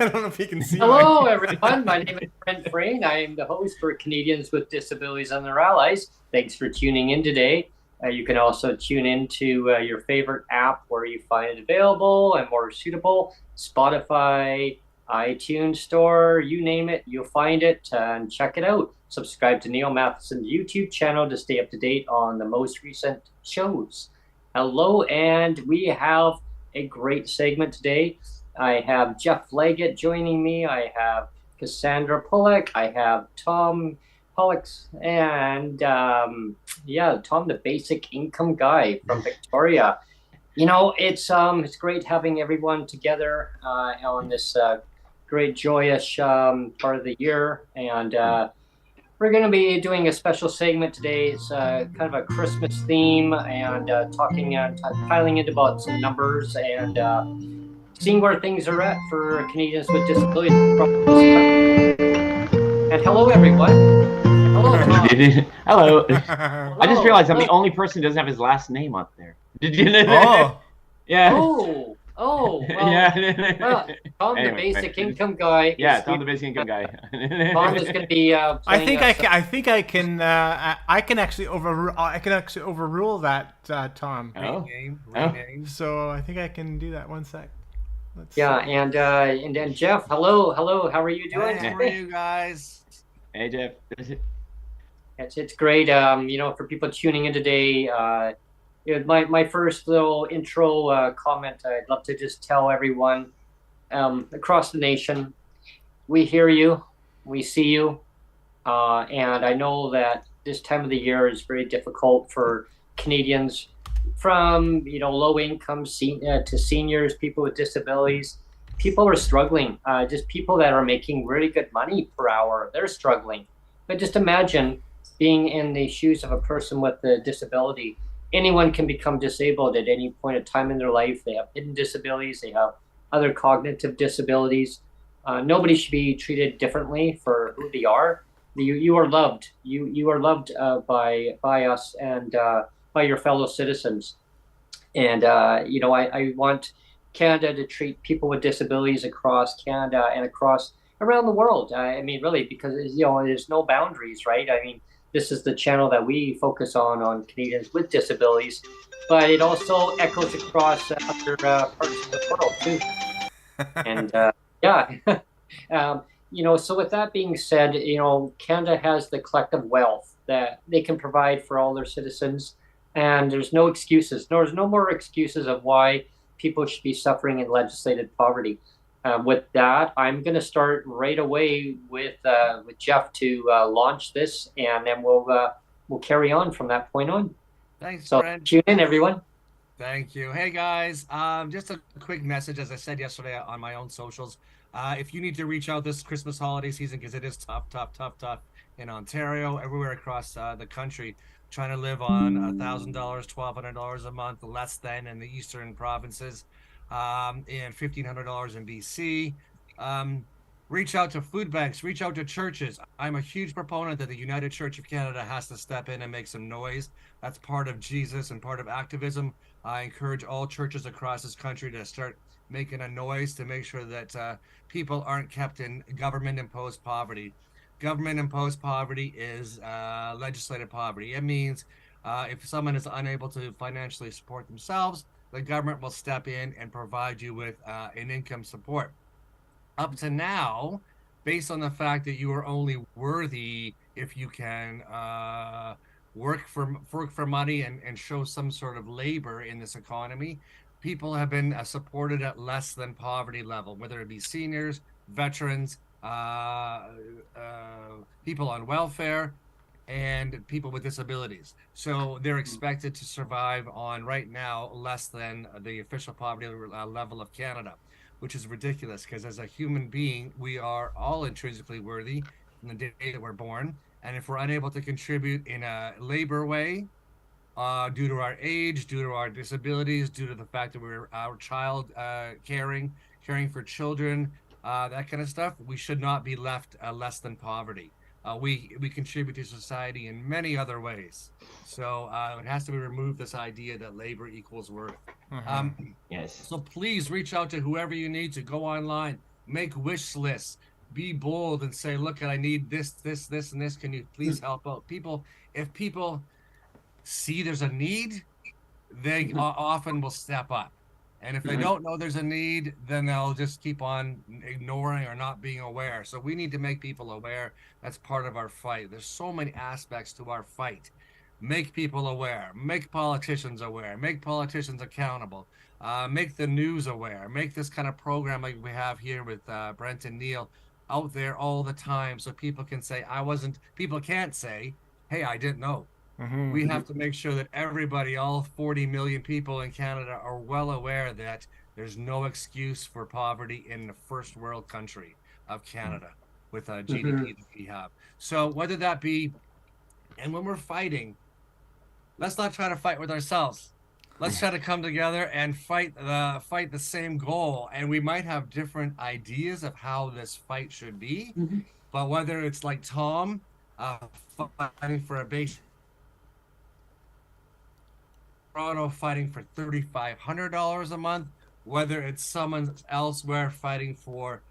I don't know if you can see. Hello, everyone. My name is Brent Frain. I am the host for Canadians with Disabilities and their Allies. Thanks for tuning in today. You can also tune into your favorite app where you find it available and more suitable. Spotify, iTunes Store, you name it, you'll find it and check it out. Subscribe to Neil Matheson's YouTube channel to stay up to date on the most recent shows. Hello, and we have a great segment today. I have Jeff Leggat joining me. I have Cassandra Pollock. I have Tom Pollocks, and Tom, the basic income guy from Victoria. You know, it's great having everyone together on this great joyous part of the year, and we're going to be doing a special segment today. It's kind of a Christmas theme, and talking and piling into about some numbers and seeing where things are at for Canadians with disabilities. And hello, everyone. Hello, Tom. Hello. I just realized I'm the only person who doesn't have his last name up there. Did you know that? Oh. Yeah. Oh. Well, Yeah. Tom, the basic income guy. Yeah, Tom, the basic income guy. Tom is going to be. I can actually overrule that, Tom. Rename. So I think I can do that. One sec. And then Jeff, hello, how are you doing? How are you guys? Hey, Jeff. It's great. For people tuning in today, my first little intro comment, I'd love to just tell everyone across the nation, we hear you, we see you, and I know that this time of the year is very difficult for Canadians, from low income to seniors, people with disabilities. People are struggling. Just people that are making really good money per hour, they're struggling. But just imagine being in the shoes of a person with a disability. Anyone can become disabled at any point in time in their life. They have hidden disabilities. They have other cognitive disabilities. Nobody should be treated differently for who they are. You are loved. You are loved by us and by your fellow citizens. And I want Canada to treat people with disabilities across Canada and around the world. I mean, really, because there's no boundaries, right? I mean, this is the channel that we focus on Canadians with disabilities, but it also echoes across other parts of the world too. And so with that being said, Canada has the collective wealth that they can provide for all their citizens, and there's no excuses. There's no more excuses of why people should be suffering in legislated poverty. With that, I'm going to start right away with Jeff to launch this, and then we'll carry on from that point on. Thanks, so Brent. Tune in, everyone. Thank you. Hey, guys. Just a quick message, as I said yesterday on my own socials. If you need to reach out this Christmas holiday season, because it is tough in Ontario, everywhere across the country, trying to live on $1,000, $1,200 a month, less than in the eastern provinces, and $1,500 in BC. Reach out to food banks, reach out to churches. I'm a huge proponent that the United Church of Canada has to step in and make some noise. That's part of Jesus and part of activism. I encourage all churches across this country to start making a noise to make sure that people aren't kept in government-imposed poverty. Government-imposed poverty is legislated poverty. It means if someone is unable to financially support themselves, the government will step in and provide you with an income support. Up to now, based on the fact that you are only worthy if you can work for money and show some sort of labor in this economy. People have been supported at less than poverty level, whether it be seniors, veterans, people on welfare, and people with disabilities. So they're expected to survive on right now less than the official poverty level of Canada, which is ridiculous because as a human being, we are all intrinsically worthy from the day that we're born. And if we're unable to contribute in a labor way, due to our age, due to our disabilities, due to the fact that we're our child caring for children, that kind of stuff, we should not be left less than poverty. We contribute to society in many other ways. So it has to be removed, this idea that labor equals worth. Yes. So please reach out to whoever you need to. Go online, make wish lists, be bold and say, look, I need this, this, this, and this. Can you please help out? People, if people see there's a need, they often will step up. And if they don't know there's a need, then they'll just keep on ignoring or not being aware. So we need to make people aware. That's part of our fight. There's so many aspects to our fight. Make people aware, make politicians aware, make politicians accountable, make the news aware, make this kind of program like we have here with Brent and Neil out there all the time so people can say, people can't say, hey, I didn't know. We have to make sure that everybody, all 40 million people in Canada, are well aware that there's no excuse for poverty in the first world country of Canada with a GDP that we have. So whether that be, and when we're fighting, let's not try to fight with ourselves. Let's try to come together and fight the same goal. And we might have different ideas of how this fight should be, but whether it's like Tom fighting for a base, Toronto fighting for $3,500 a month, whether it's someone elsewhere fighting for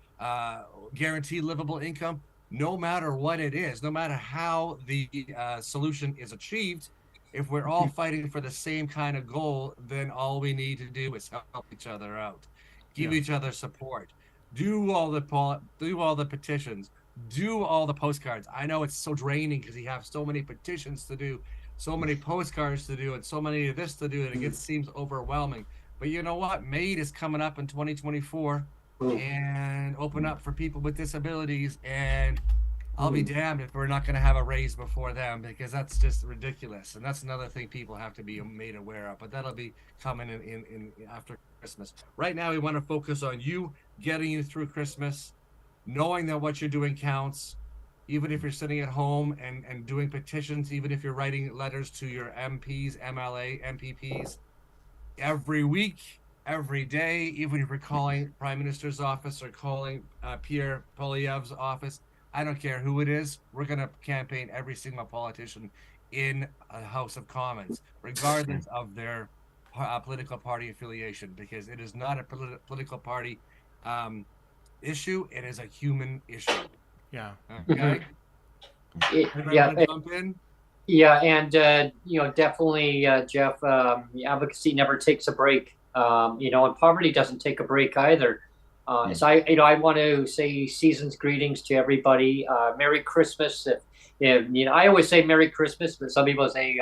guaranteed livable income, no matter what it is, no matter how the solution is achieved, if we're all fighting for the same kind of goal, then all we need to do is help each other out, give each other support, do all the petitions, do all the postcards. I know it's so draining because you have so many petitions to do, so many postcards to do, and so many of this to do that it seems overwhelming. But you know what? MAiD is coming up in 2024 and open up for people with disabilities, and I'll be damned if we're not going to have a raise before them, because that's just ridiculous. And that's another thing people have to be made aware of. But that'll be coming in after Christmas. Right now, we want to focus on you, getting you through Christmas, knowing that what you're doing counts, even if you're sitting at home and doing petitions, even if you're writing letters to your MPs, MLA, MPPs, every week, every day, even if you're calling Prime Minister's office or calling Pierre Poilievre's office, I don't care who it is, we're going to campaign every single politician in a House of Commons, regardless of their political party affiliation, because it is not a political party issue, it is a human issue. Yeah. Okay. Jump in? Yeah, and definitely, Jeff. Advocacy never takes a break. And poverty doesn't take a break either. So I want to say season's greetings to everybody. Merry Christmas. I always say Merry Christmas, but some people say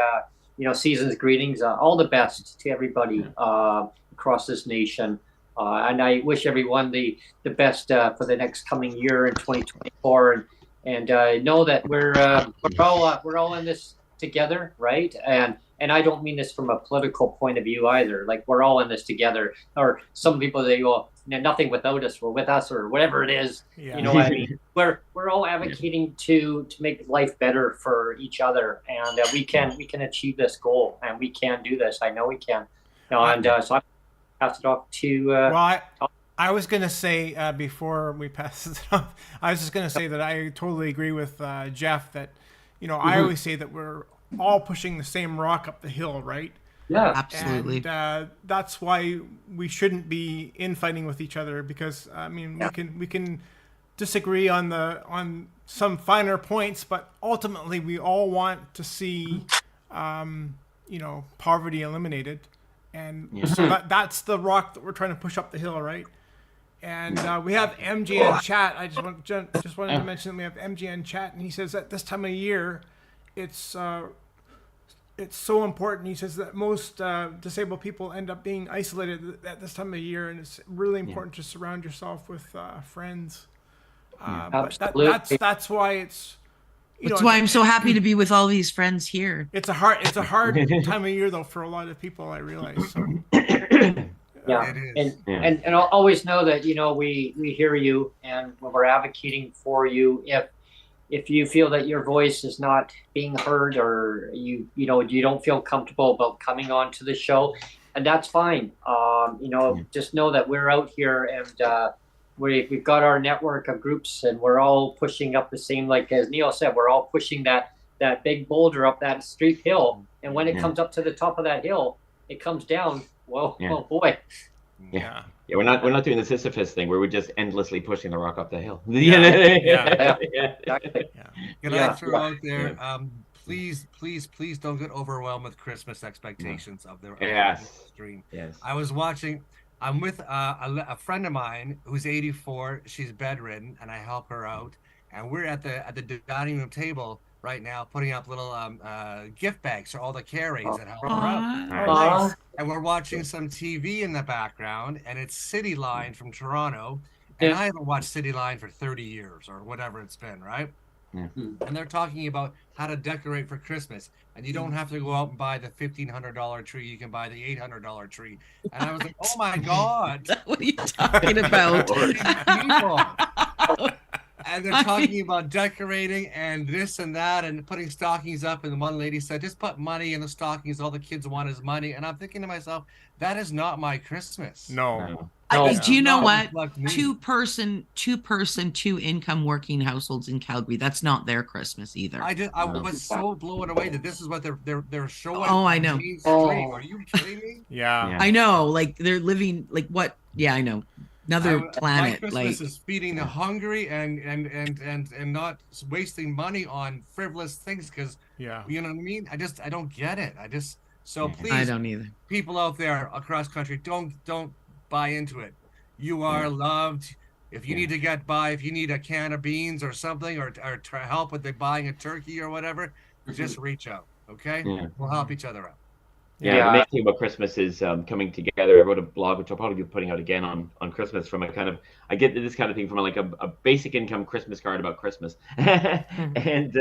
season's greetings. All the best to everybody across this nation. And I wish everyone the best for the next coming year in 2024, and know that we're all in this together, right? And I don't mean this from a political point of view either. Like, we're all in this together. Or some people say, well, nothing without us, or with us, or whatever it is. Yeah. You know what I mean? We're all advocating to make life better for each other, and we can achieve this goal, and we can do this. I know we can. So I pass it off to. Well, I was going to say before we pass it off, I was just going to say that I totally agree with Jeff that, I always say that we're all pushing the same rock up the hill, right? Yeah, absolutely. And that's why we shouldn't be infighting with each other, because we can disagree on some finer points, but ultimately we all want to see poverty eliminated. And so that's the rock that we're trying to push up the hill, right? And we have MG in chat. I just wanted to mention that we have MG in chat, and he says at this time of year, it's so important. He says that most disabled people end up being isolated at this time of year, and it's really important to surround yourself with friends. But that's why it's. That's why I'm so happy to be with all these friends here. It's a hard time of year though for a lot of people. I realize. So. Yeah, and I'll always know that we hear you, and we're advocating for you. If you feel that your voice is not being heard, or you don't feel comfortable about coming on to the show, and that's fine. Just know that we're out here, and we've got our network of groups, and we're all pushing up the same. Like as Neil said, we're all pushing that big boulder up that steep hill, and when it comes up to the top of that hill, it comes down. Whoa, oh boy. Yeah, we're not doing the Sisyphus thing where we're just endlessly pushing the rock up the hill. Exactly. Can I throw out there, please don't get overwhelmed with Christmas expectations of the stream. Yes. I'm with a friend of mine who's 84. She's bedridden, and I help her out. And we're at the dining room table right now, putting up little gift bags for all the carries that help her out. Nice. And we're watching some TV in the background, and it's City Line from Toronto. And I haven't watched City Line for 30 years or whatever it's been, right? And they're talking about how to decorate for Christmas. And you don't have to go out and buy the $1,500 tree. You can buy the $800 tree. And I was like, oh my God. What are you talking about? And they're talking about decorating and this and that and putting stockings up. And one lady said, just put money in the stockings. All the kids want is money. And I'm thinking to myself, that is not my Christmas. No. Do you know what? Two person, two income working households in Calgary. That's not their Christmas either. I was so blown away that this is what they're showing. Oh, I know. Are you kidding me? Yeah. I know. Like they're living like what? Yeah, I know. Another planet. My Christmas is feeding the hungry and not wasting money on frivolous things because you know what I mean. I don't get it. Please. I don't either. People out there across country, don't buy into it. You are loved. If you need to get by, if you need a can of beans or something, or help with buying a turkey or whatever, just reach out. Okay, we'll help each other out. The amazing thing about Christmas is coming together. I wrote a blog, which I'll probably be putting out again on Christmas. From a kind of, I get this kind of thing from like a basic income Christmas card about Christmas, and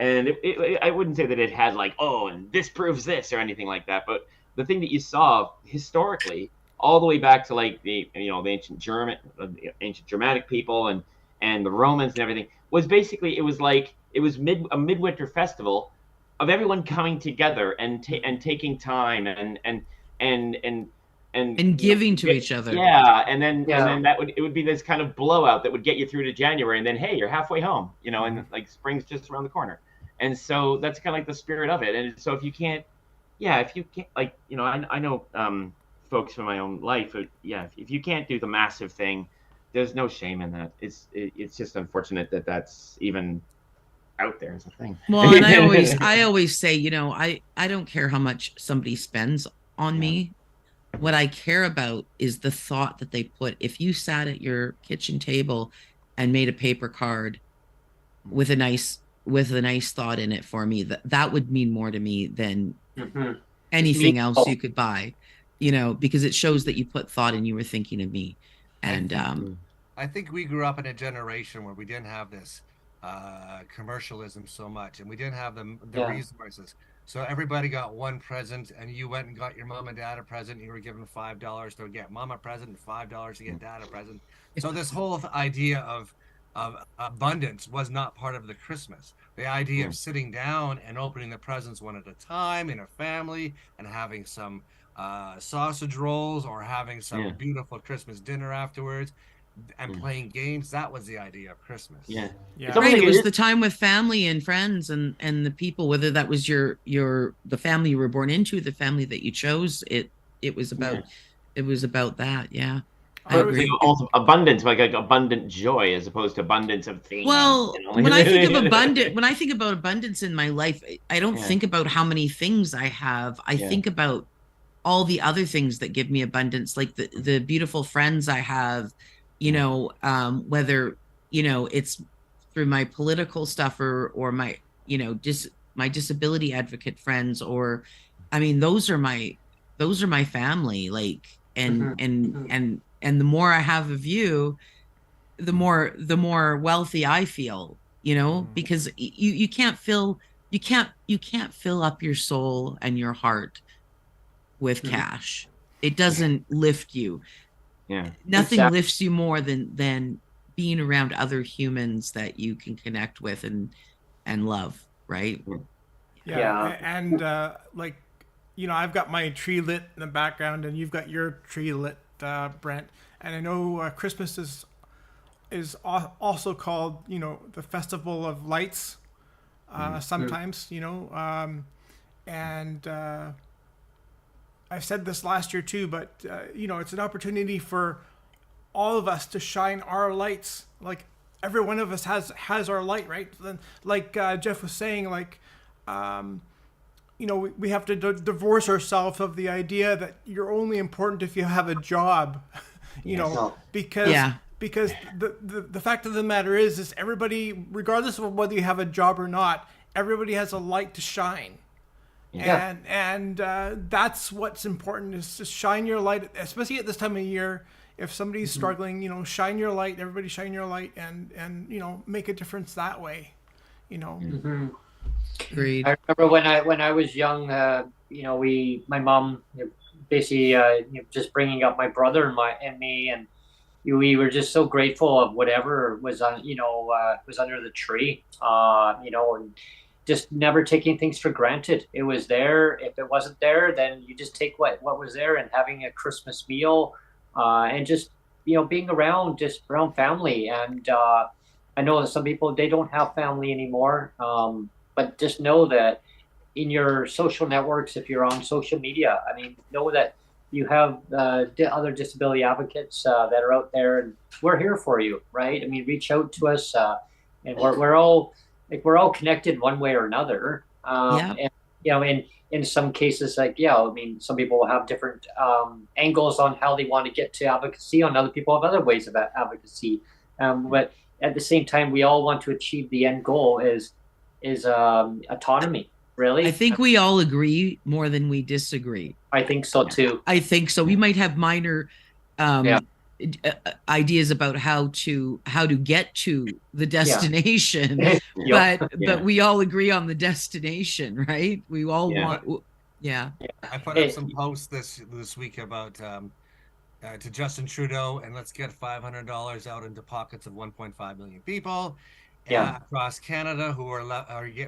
I wouldn't say that it had like, oh, and this proves this or anything like that. But the thing that you saw historically, all the way back to like the ancient Germanic people and the Romans and everything, was basically it was a midwinter festival of everyone coming together and taking time and giving to each other. And then it would be this kind of blowout that would get you through to January, and then hey, you're halfway home, and like spring's just around the corner. And so that's kind of like the spirit of it. And so if you can't like, I know folks from my own life, if you can't do the massive thing, there's no shame in that. It's just unfortunate that that's even out there as a thing. Well, and I always say, I don't care how much somebody spends on me. What I care about is the thought that they put. If you sat at your kitchen table and made a paper card with a nice thought in it for me, that would mean more to me than anything else you could buy, because it shows that you put thought and you were thinking of me. And I think we grew up in a generation where we didn't have this commercialism so much, and we didn't have the resources. So everybody got one present, and you went and got your mom and dad a present. And you were given $5 to get mom a present and $5 to get dad a present. So this whole idea of abundance was not part of the Christmas. The idea of sitting down and opening the presents one at a time in a family and having some sausage rolls or having some beautiful Christmas dinner afterwards and playing games, that was the idea of Christmas. Right. It was the time with family and friends and the people, whether that was the family you were born into, the family that you chose. It was about that. Also abundance, like abundant joy, as opposed to abundance of things. Well, when I think about abundance in my life, I don't think about how many things I have. I think about all the other things that give me abundance, like the beautiful friends I have, you know, whether, you know, it's through my political stuff or my, you know, my disability advocate friends, or, I mean, those are my family, like, and the more I have of you, the more wealthy I feel, you know, because you can't fill up your soul and your heart with cash. It doesn't lift you. Yeah. Nothing Exactly. lifts you more than being around other humans that you can connect with and love, right? Yeah. And like, you know, I've got my tree lit in the background, and you've got your tree lit, Brent. And I know Christmas is also called, you know, the Festival of Lights. Sometimes, you know, and I said this last year too, but you know, it's an opportunity for all of us to shine our lights. Like, every one of us has our light, right? Then, like Jeff was saying, like, you know, we have to divorce ourselves of the idea that you're only important if you have a job, you know, because the fact of the matter is everybody, regardless of whether you have a job or not, everybody has a light to shine. Yeah. And that's what's important, is to shine your light, especially at this time of year. If somebody's struggling, you know, shine your light. Everybody shine your light, and you know, make a difference that way. You know. Agreed. I remember when I was young, you know, my mom, basically, you know, just bringing up my brother and me, and we were just so grateful of whatever was on, you know, was under the tree, you know, and just never taking things for granted. It was there. If it wasn't there, then you just take what was there, and having a Christmas meal, and just, you know, being around family. And I know that some people, they don't have family anymore, but just know that in your social networks, if you're on social media, I mean, know that you have other disability advocates that are out there, and we're here for you, right? I mean, reach out to us, and we're all connected one way or another. And you know, in some cases, like, yeah, I mean, some people will have different angles on how they want to get to advocacy. On other people have other ways of advocacy. But at the same time, we all want to achieve the end goal is autonomy. Really, I think we all agree more than we disagree. I think so too. I think so. We might have minor ideas about how to get to the destination, but we all agree on the destination, right? We all want. I put up some posts this week about to Justin Trudeau, and let's get $500 out into pockets of 1.5 million people across Canada who are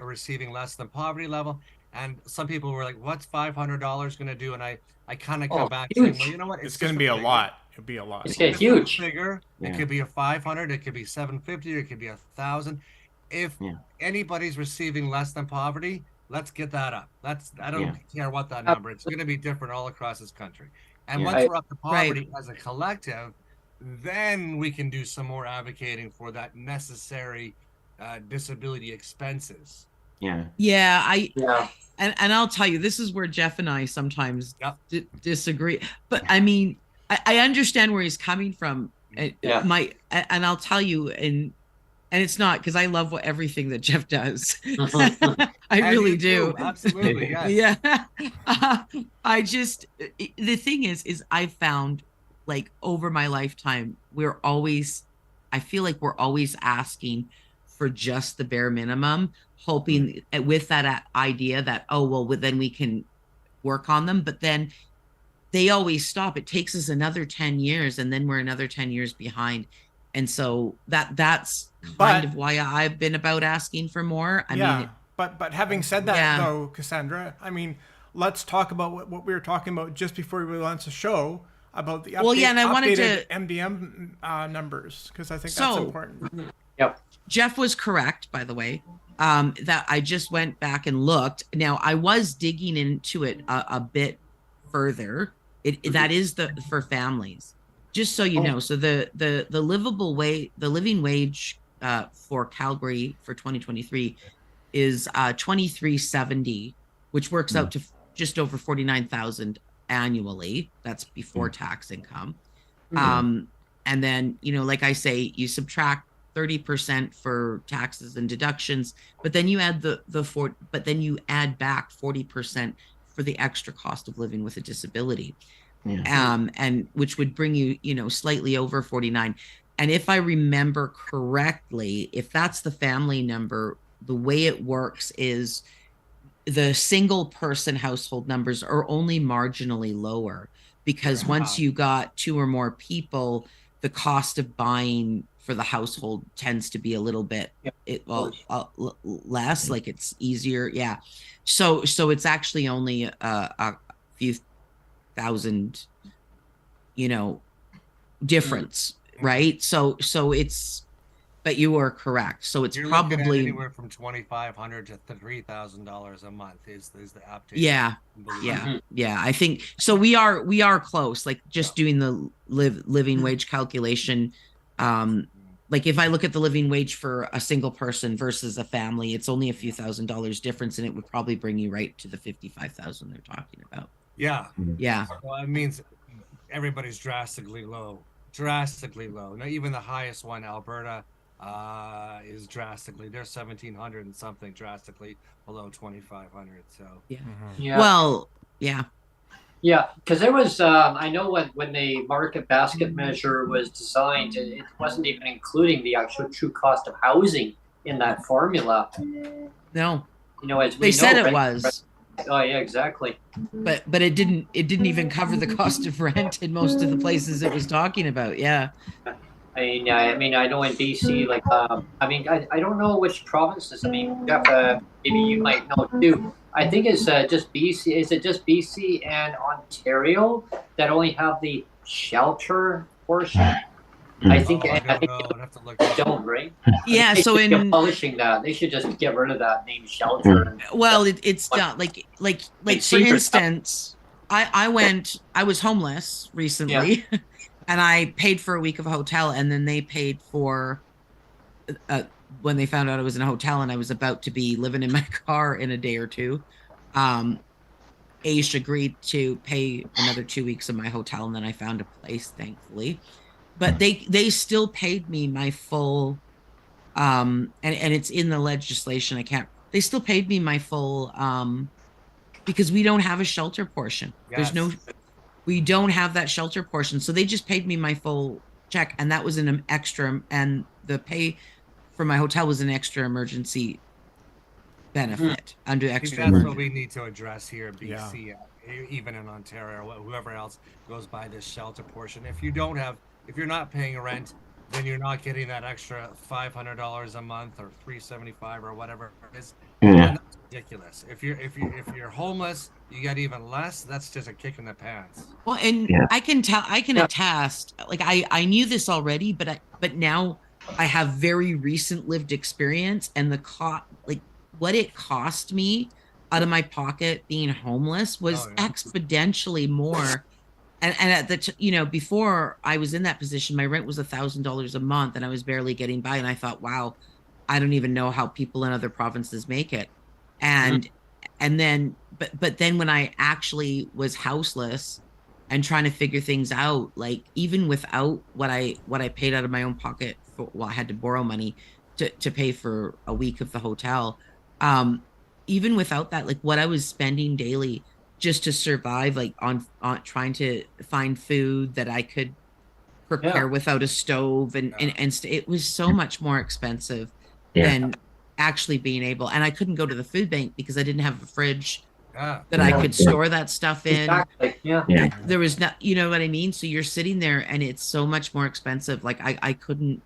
receiving less than poverty level. And some people were like, what's $500 going to do? And I kind of come back saying, well, you know what? It's going to be a lot. It'll be a lot. It's getting huge. Bigger. It could be a 500. It could be 750. It could be 1,000. If anybody's receiving less than poverty, let's get that up. I don't care what that number. It's going to be different all across this country. And once we're up to poverty as a collective, then we can do some more advocating for that necessary disability expenses. And I'll tell you, this is where Jeff and I sometimes disagree. But I mean, I understand where he's coming from. And I'll tell you, and it's not because I love everything that Jeff does. I really do. Absolutely, yes. I just, the thing is I found, like, over my lifetime, I feel like we're always asking for just the bare minimum, hoping with that idea that, oh, well, then we can work on them. But then they always stop. It takes us another 10 years, and then we're another 10 years behind. And so that's kind of why I've been about asking for more. I mean, but having said that, though, Cassandra, I mean, let's talk about what we were talking about just before we launched the show about the updated MDM numbers, because I think that's important. Jeff was correct, by the way. That I just went back and looked. Now, I was digging into it a bit further. That is for families, just so you know. So the living wage for Calgary for 2023 is $23.70, which works out to just over $49,000 annually. That's before tax income. And then, you know, like I say, you subtract 30% for taxes and deductions, but then you add but then you add back 40% for the extra cost of living with a disability. And which would bring you, you know, slightly over 49. And if I remember correctly, if that's the family number, the way it works is the single person household numbers are only marginally lower, because once you got 2 or more people, the cost of buying for the household tends to be a little bit less, like it's easier. Yeah. So it's actually only a few thousand, you know, difference, right? So it's, but you are correct. So it's You're looking at probably anywhere from $2,500 to $3,000 a month is the update. Yeah. I think so. We are close. Like just doing the living wage calculation. Like if I look at the living wage for a single person versus a family, it's only a few $1,000s difference, and it would probably bring you right to the 55,000 they're talking about. Yeah. Yeah. Well, it means everybody's drastically low. Now, even the highest one, Alberta, is drastically, they're 1,700 and something, drastically below 2,500. So Yeah. Well, yeah. Yeah, because there was, I know when the market basket measure was designed, it wasn't even including the actual true cost of housing in that formula. No, You know, as we they said know, it right? was, Oh yeah, exactly. but it didn't even cover the cost of rent in most of the places it was talking about. Yeah. I mean, I know in BC, like, I mean, I don't know which provinces. I mean, Jeff, maybe you might know too. I think it's just BC. Is it just BC and Ontario that only have the shelter portion? I think. I I think don't know. I'd have to look. they don't, right? Yeah. They So should be in, abolishing that. They should just get rid of that name shelter. And, well, it's done. Like for secret instance, I was homeless recently, and I paid for a week of a hotel, and then they paid for when they found out I was in a hotel and I was about to be living in my car in a day or two. Aish agreed to pay another 2 weeks of my hotel, and then I found a place, thankfully. But they still paid me my full, and it's in the legislation. They still paid me my full, because we don't have a shelter portion. Yes. We don't have that shelter portion. So they just paid me my full check, and that was an extra, and the pay for my hotel was an extra emergency benefit under I think extra that's emergency. what we need to address here in BC, even in Ontario, whoever else goes by this shelter portion. If you're not paying rent, then you're not getting that extra $500 a month or $375 or whatever it is. And that's ridiculous. If you're homeless, you get even less. That's just a kick in the pants. Well, and I can attest, like I knew this already, but now I have very recent lived experience, and what it cost me out of my pocket being homeless was exponentially more. And at before I was in that position, my rent was $1,000 a month, and I was barely getting by. And I thought, wow, I don't even know how people in other provinces make it. And then, but then when I actually was houseless and trying to figure things out, like even without what I paid out of my own pocket I had to borrow money to pay for a week of the hotel. Even without that, like what I was spending daily just to survive, like on trying to find food that I could prepare without a stove, and it was so much more expensive than actually being able. And I couldn't go to the food bank because I didn't have a fridge that I could store that stuff in. Exactly. There was not, you know what I mean? So you're sitting there and it's so much more expensive. Like I couldn't,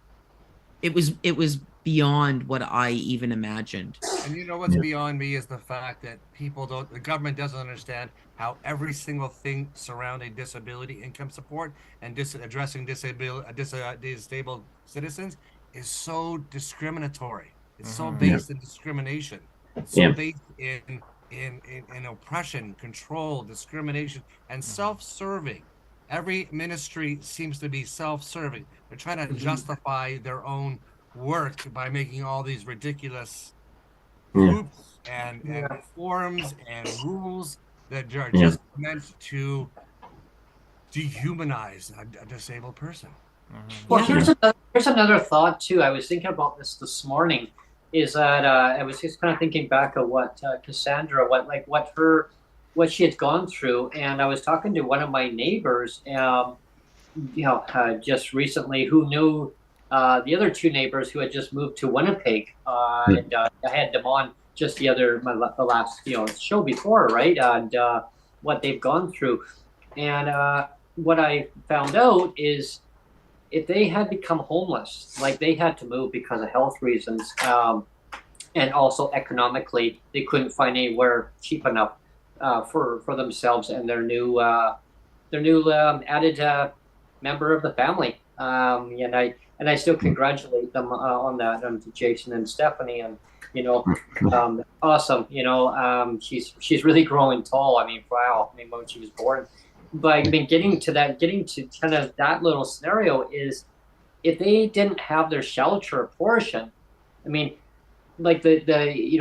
it was beyond what I even imagined. And you know what's beyond me is the fact that the government doesn't understand how every single thing surrounding disability income support and addressing disabled citizens is so discriminatory. It's so based in discrimination. It's so based in oppression, control, discrimination, and self-serving. Every ministry seems to be self-serving. They're trying to justify their own work by making all these ridiculous groups and forms and rules that are just meant to dehumanize a disabled person. Well, Yeah. here's another thought too. I was thinking about this morning. Is that I was just kind of thinking back of what Cassandra, what she had gone through, and I was talking to one of my neighbors, just recently, who knew the other two neighbors who had just moved to Winnipeg, and I had them on just the last show before, right? And what they've gone through, and what I found out is, if they had become homeless, like they had to move because of health reasons, and also economically, they couldn't find anywhere cheap enough for themselves and their new added member of the family. And I still congratulate them on that, to Jason and Stephanie, and awesome. She's really growing tall. I mean, wow. I mean, when she was born. But I mean, getting to kind of that little scenario is, if they didn't have their shelter portion, I mean, like the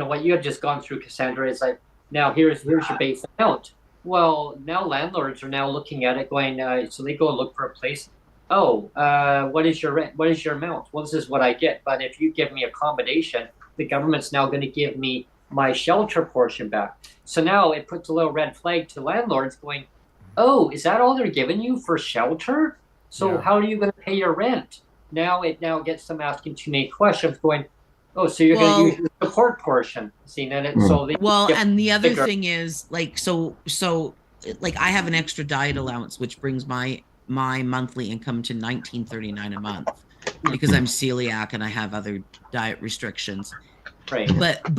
what you have just gone through, Cassandra, is like, now here's your base amount. Well, now landlords are now looking at it, going, so they go look for a place. Oh, what is your rent? What is your amount? Well, this is what I get. But if you give me accommodation, the government's now going to give me my shelter portion back. So now it puts a little red flag to landlords, going, oh, is that all they're giving you for shelter? So how are you going to pay your rent? Now it gets them asking too many questions, going, oh, so you're going to use the support portion. See, and and the other thing is, like, so like, I have an extra diet allowance, which brings my monthly income to $19.39 a month, because I'm celiac and I have other diet restrictions. Right. But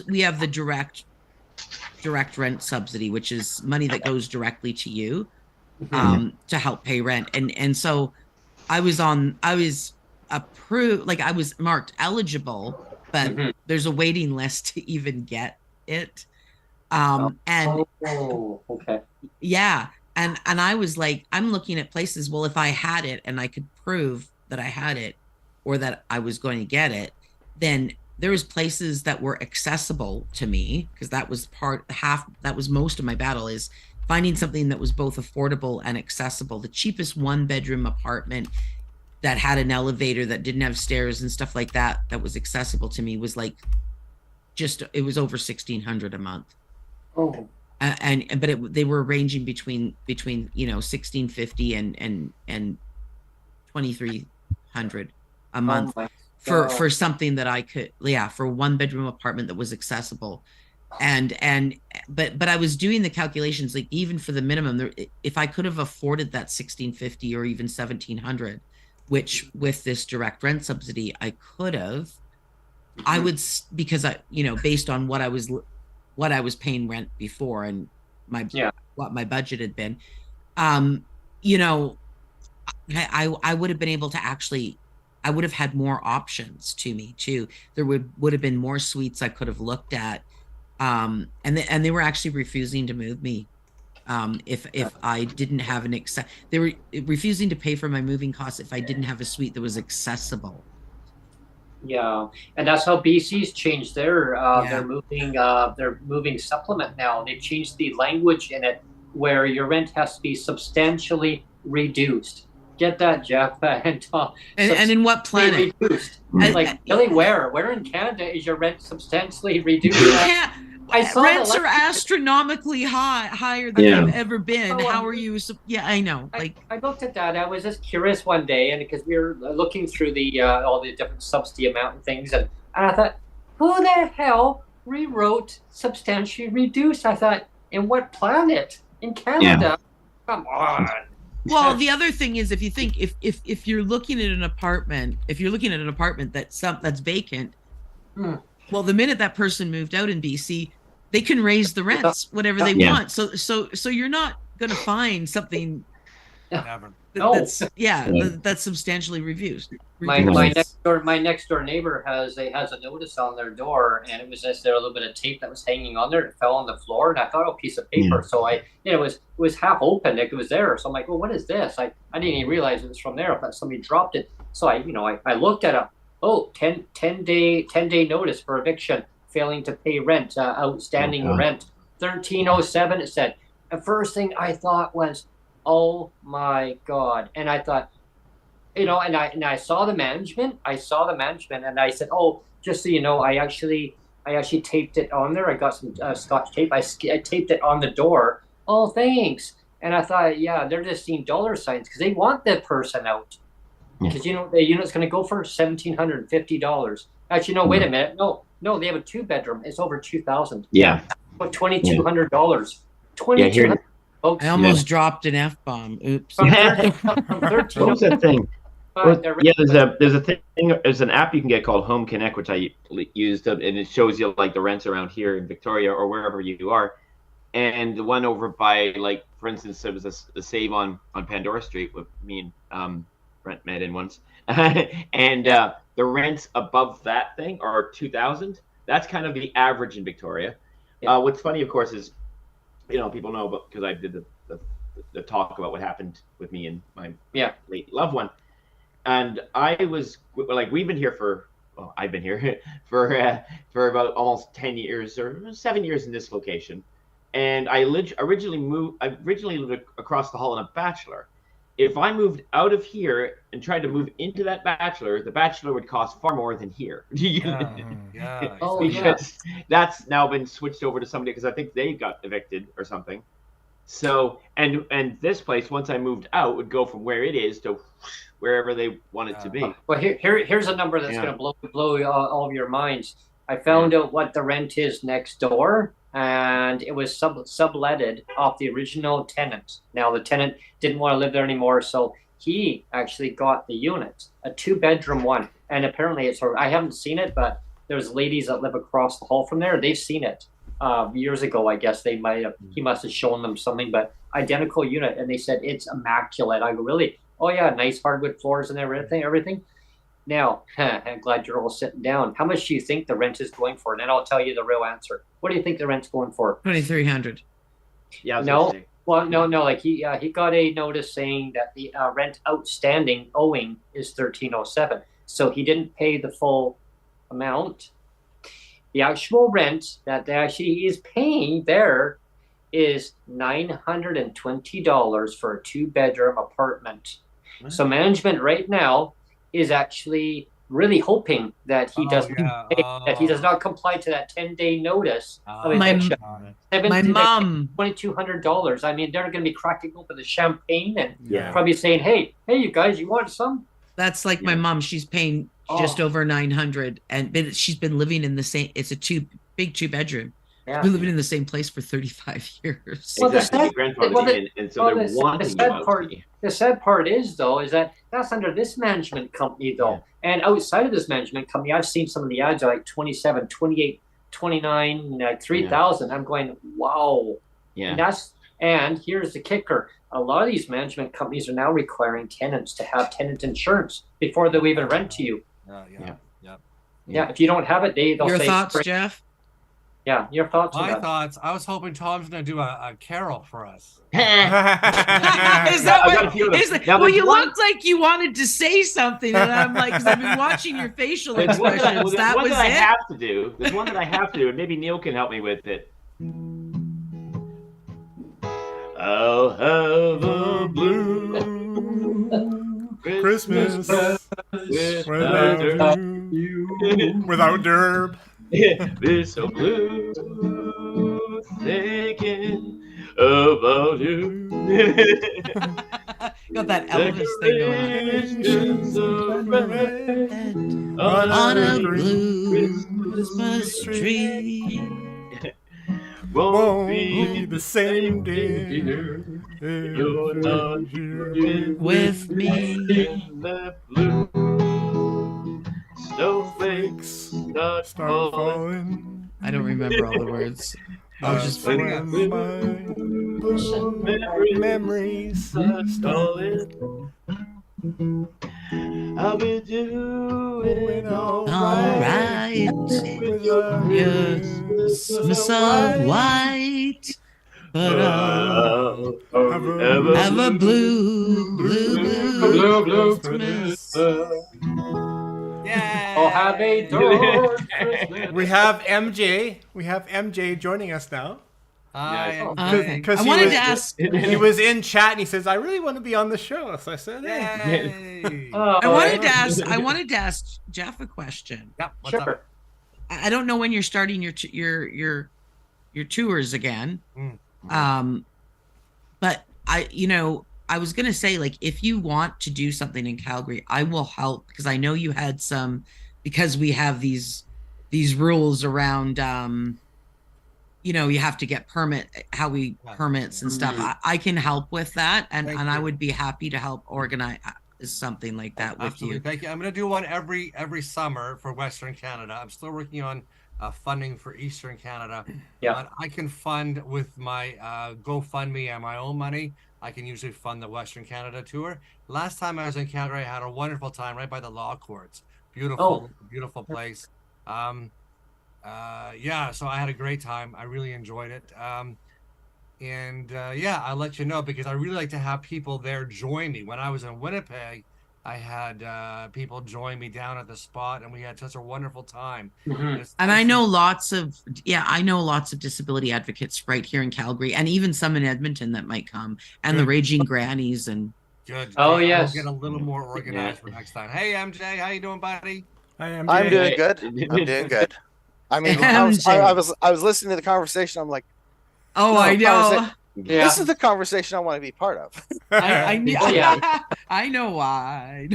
we have the direct rent subsidy, which is money that goes directly to you to help pay rent. And so I was approved, like, I was marked eligible, but there's a waiting list to even get it. Okay. Yeah. And I was like, I'm looking at places, well, if I had it and I could prove that I had it, or that I was going to get it, then there was places that were accessible to me, because that was most of my battle, is finding something that was both affordable and accessible. The cheapest 1-bedroom apartment that had an elevator, that didn't have stairs and stuff like that, that was accessible to me, was like, it was over $1,600 a month. Oh. But they were ranging between $1,650 and $2,300 a month. For something that I could, for a 1-bedroom apartment that was accessible. But I was doing the calculations, like, even for the minimum, if I could have afforded that $1,650 or even $1,700, which with this direct rent subsidy I could have, I would, because based on what I was paying rent before, and what my budget had been, I would have been able to actually, I would have had more options to me too. There would have been more suites I could have looked at. And they were actually refusing to move me. If I didn't have they were refusing to pay for my moving costs if I didn't have a suite that was accessible. Yeah, and that's how BC's changed their moving supplement now. They've changed the language in it, where your rent has to be substantially reduced. Get that, Jeff? And in what planet? Reduced. Really, where in Canada is your rent substantially reduced? Yeah. Rents are astronomically higher than they've ever been. How are you? Yeah, I know. I looked at that. I was just curious one day, and because we were looking through the all the different subsidy amount and things, and I thought, who the hell rewrote substantially reduced? I thought, in what planet? In Canada? Yeah. Come on. Well, the other thing is, if you think, if you're looking at an apartment, that's vacant, well, the minute that person moved out in BC, they can raise the rents whatever they want. So you're not going to find something that's substantially reduced. My next door neighbor has a notice on their door, and it was just there a little bit of tape that was hanging on there. It fell on the floor, and I thought, piece of paper. So it was half open. It was there. So I'm like, well, what is this? I didn't even realize it was from there. I thought somebody dropped it. So I looked at it. 10-day notice for eviction, failing to pay rent, outstanding rent, 1307. It said. The first thing I thought was, oh my God. And I thought, you know, and I saw the management. And I said, oh, just so you know, I actually taped it on there. I got some Scotch tape. I taped it on the door. Oh, thanks. And I thought, yeah, they're just seeing dollar signs because they want that person out. Because you know the unit's going to go for $1,750. Actually, no, wait a minute. No, they have a 2-bedroom. It's over $2,000. Yeah. About $2,200. $2,200. Folks. I almost dropped an F-bomb. Oops. From 13. What was that thing? They're There's an app you can get called Home Connect, which I used, and it shows you like the rents around here in Victoria or wherever you are. And the one over by, like, for instance, there was a save on Pandora Street with me and Brent met in once, and the rents above that thing are $2,000. That's kind of the average in Victoria. Yeah. What's funny, of course, is, you know, people know about, because I did the talk about what happened with me and my late loved one. And I was like, we've been here for, well, I've been here for about almost 10 years or 7 years in this location. And I originally lived across the hall in a bachelor. If I moved out of here and tried to move into that bachelor, the bachelor would cost far more than here. Because that's now been switched over to somebody, because I think they got evicted or something. So, and this place, once I moved out, would go from where it is to wherever they want it to be. Well, here's a number that's going to blow all of your minds. I found out what the rent is next door, and it was subletted off the original tenant. Now the tenant didn't want to live there anymore, so he actually got the unit, a 2-bedroom one. And apparently it's, I haven't seen it, but there's ladies that live across the hall from there. They've seen it years ago. I guess he must have shown them something, but identical unit. And they said it's immaculate. I go, really? Oh yeah, nice hardwood floors and everything. Now, I'm glad you're all sitting down. How much do you think the rent is going for? And then I'll tell you the real answer. What do you think the rent's going for? $2,300. Yeah. No. Well, no. Like he got a notice saying that the rent outstanding owing is $1,307. So he didn't pay the full amount. The actual rent that he is paying there is $920 for a 2-bedroom apartment. What? So management right now is actually really hoping that he doesn't that he does not comply to that 10-day notice of eviction. My mom, $2,200. I mean, they're going to be cracking open the champagne and probably saying, "Hey, you guys, you want some?" That's like my mom. She's paying just over $900, and she's been living in the same. It's a big 2-bedroom. Yeah. We've been living in the same place for 35 years. Well, the sad part is, though, is that that's under this management company, though. Yeah. And outside of this management company, I've seen some of the ads are like 27, 28, 29, like 3,000. Yeah. I'm going, wow. Yeah. And here's the kicker. A lot of these management companies are now requiring tenants to have tenant insurance before they'll even rent to you. Yeah. If you don't have it, they'll say. Your thoughts, Jeff? Yeah, your thoughts. My thoughts. I was hoping Tom's going to do a carol for us. Is that what? Well, you looked like you wanted to say something, and I'm like, because I've been watching your facial expressions. That was it. I have to do. There's one that I have to do, and maybe Neil can help me with it. I'll have a blue Christmas without DERB. This so blue, thinking about you. Got that Elvis thing going on a blue Christmas tree. Won't be the same day you're not here with me. The blue snowflakes start falling. I don't remember all the words. I was just memories stalling. I'll be doing all right. Christmas of white, but I'll have a blue Christmas. Yeah. I'll have a dark Christmas. We have MJ joining us now. I am Okay. Because I he wanted was- to ask. He was in chat and he says, "I really want to be on the show." So I said, "Hey." Yay. Oh, I wanted to yeah. ask. I wanted to ask Jeff a question. Yep, what's Sure. up? I don't know when you're starting your tours again. But I was gonna say, like, if you want to do something in Calgary, I will help, because I know you had some, because we have these rules around you have to get permits and stuff. I can help with that, and Thank I you. would be happy to help organize something like that with Absolutely. you. Thank you. I'm going to do one every summer for Western Canada. I'm still working on funding for Eastern Canada. Yeah. But I can fund with my GoFundMe and my own money. I can usually fund the Western Canada tour. Last time I was in Calgary, I had a wonderful time right by the law courts. Beautiful, beautiful place. Yeah, so I had a great time. I really enjoyed it. Yeah, I'll let you know, because I really like to have people there join me. When I was in Winnipeg, I had people join me down at the spot, and we had such a wonderful time. Mhm. And I know lots of disability advocates right here in Calgary, and even some in Edmonton that might come, and the Good. Raging Grannies. And Good. Oh, I'll yes. get a little more organized for next time. Hey, MJ, how you doing, buddy? I'm I'm doing good. I'm doing good. I mean, I was listening to the conversation. I'm like, oh, No, I know. conversa- Yeah. this is the conversation I want to be part of. I knew. Oh, yeah. I know why.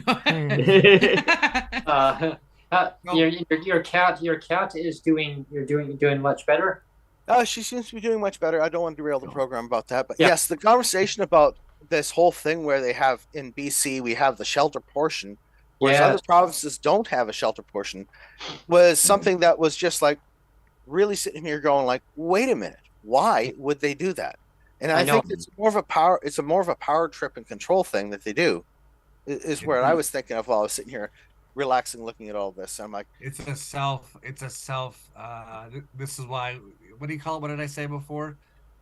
Your cat is doing much better. She seems to be doing much better. I don't want to derail the program about that, but Yeah. yes, the conversation about this whole thing where they have in BC, we have the shelter portion, whereas Yeah. other provinces don't have a shelter portion, was something that was just like really sitting here going like, wait a minute, why would they do that? And I I know. think it's more of a power trip and control thing that they do. Is where I was thinking of while I was sitting here relaxing, looking at all this. I'm like, It's a self. This is why. What do you call it? What did I say before?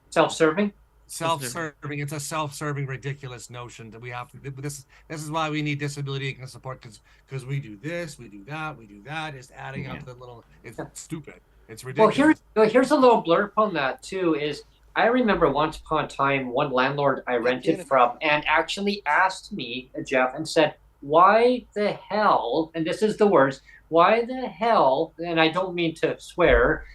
Self-serving. Self-serving. It's a self-serving, ridiculous notion that we have to. This is why we need disability income support, because we do this, we do that, we do that. It's adding up the little. It's stupid. It's Well, ridiculous. here's a little blurb on that too. Is I remember once upon a time, one landlord I rented from and actually asked me, Jeff, and said, "Why the hell?" And this is the words. Why the hell? And I don't mean to swear,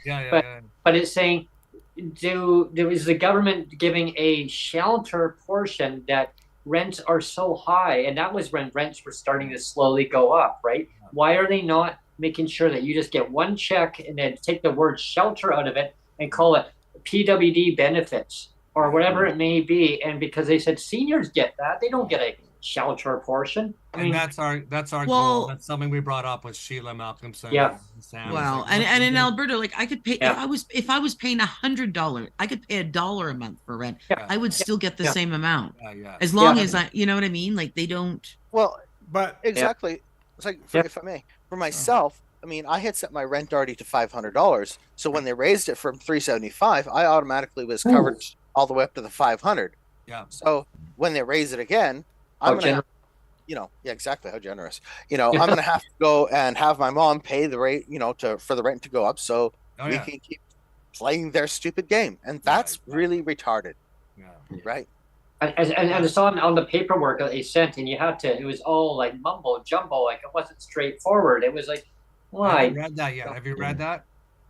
but it's saying, is the government giving a shelter portion that rents are so high? And that was when rents were starting to slowly go up, right? Why are they not making sure that you just get one check and then take the word shelter out of it and call it PWD benefits or whatever it may be? And because they said seniors get that, they don't get a shelter portion. I mean, that's our Well- goal. That's something we brought up with Sheila Malcolmson. Yeah. And Sam. Well, It's like, and in Alberta, like, I could pay Yeah. if I was paying $100, I could pay $1 a month for rent. Yeah. I would still get the Yeah. same amount, yeah. as long Yeah. as you know what I mean. Like, they don't. well, But exactly. It's like, Yeah. if I may, for myself, I mean, I had set my rent already to $500. So when they raised it from $375, I automatically was covered all the way up to the 500. Yeah. So when they raise it again, How I'm gonna, generous. yeah, exactly how generous. I'm gonna have to go and have my mom pay the rate, for the rent to go up, so Oh, we yeah. can keep playing their stupid game, and that's really retarded, Yeah. right? And it's on the paperwork that they sent, and you had to. It was all like mumbo jumbo, like it wasn't straightforward. It was like, I why? haven't read that yet. Have you read that?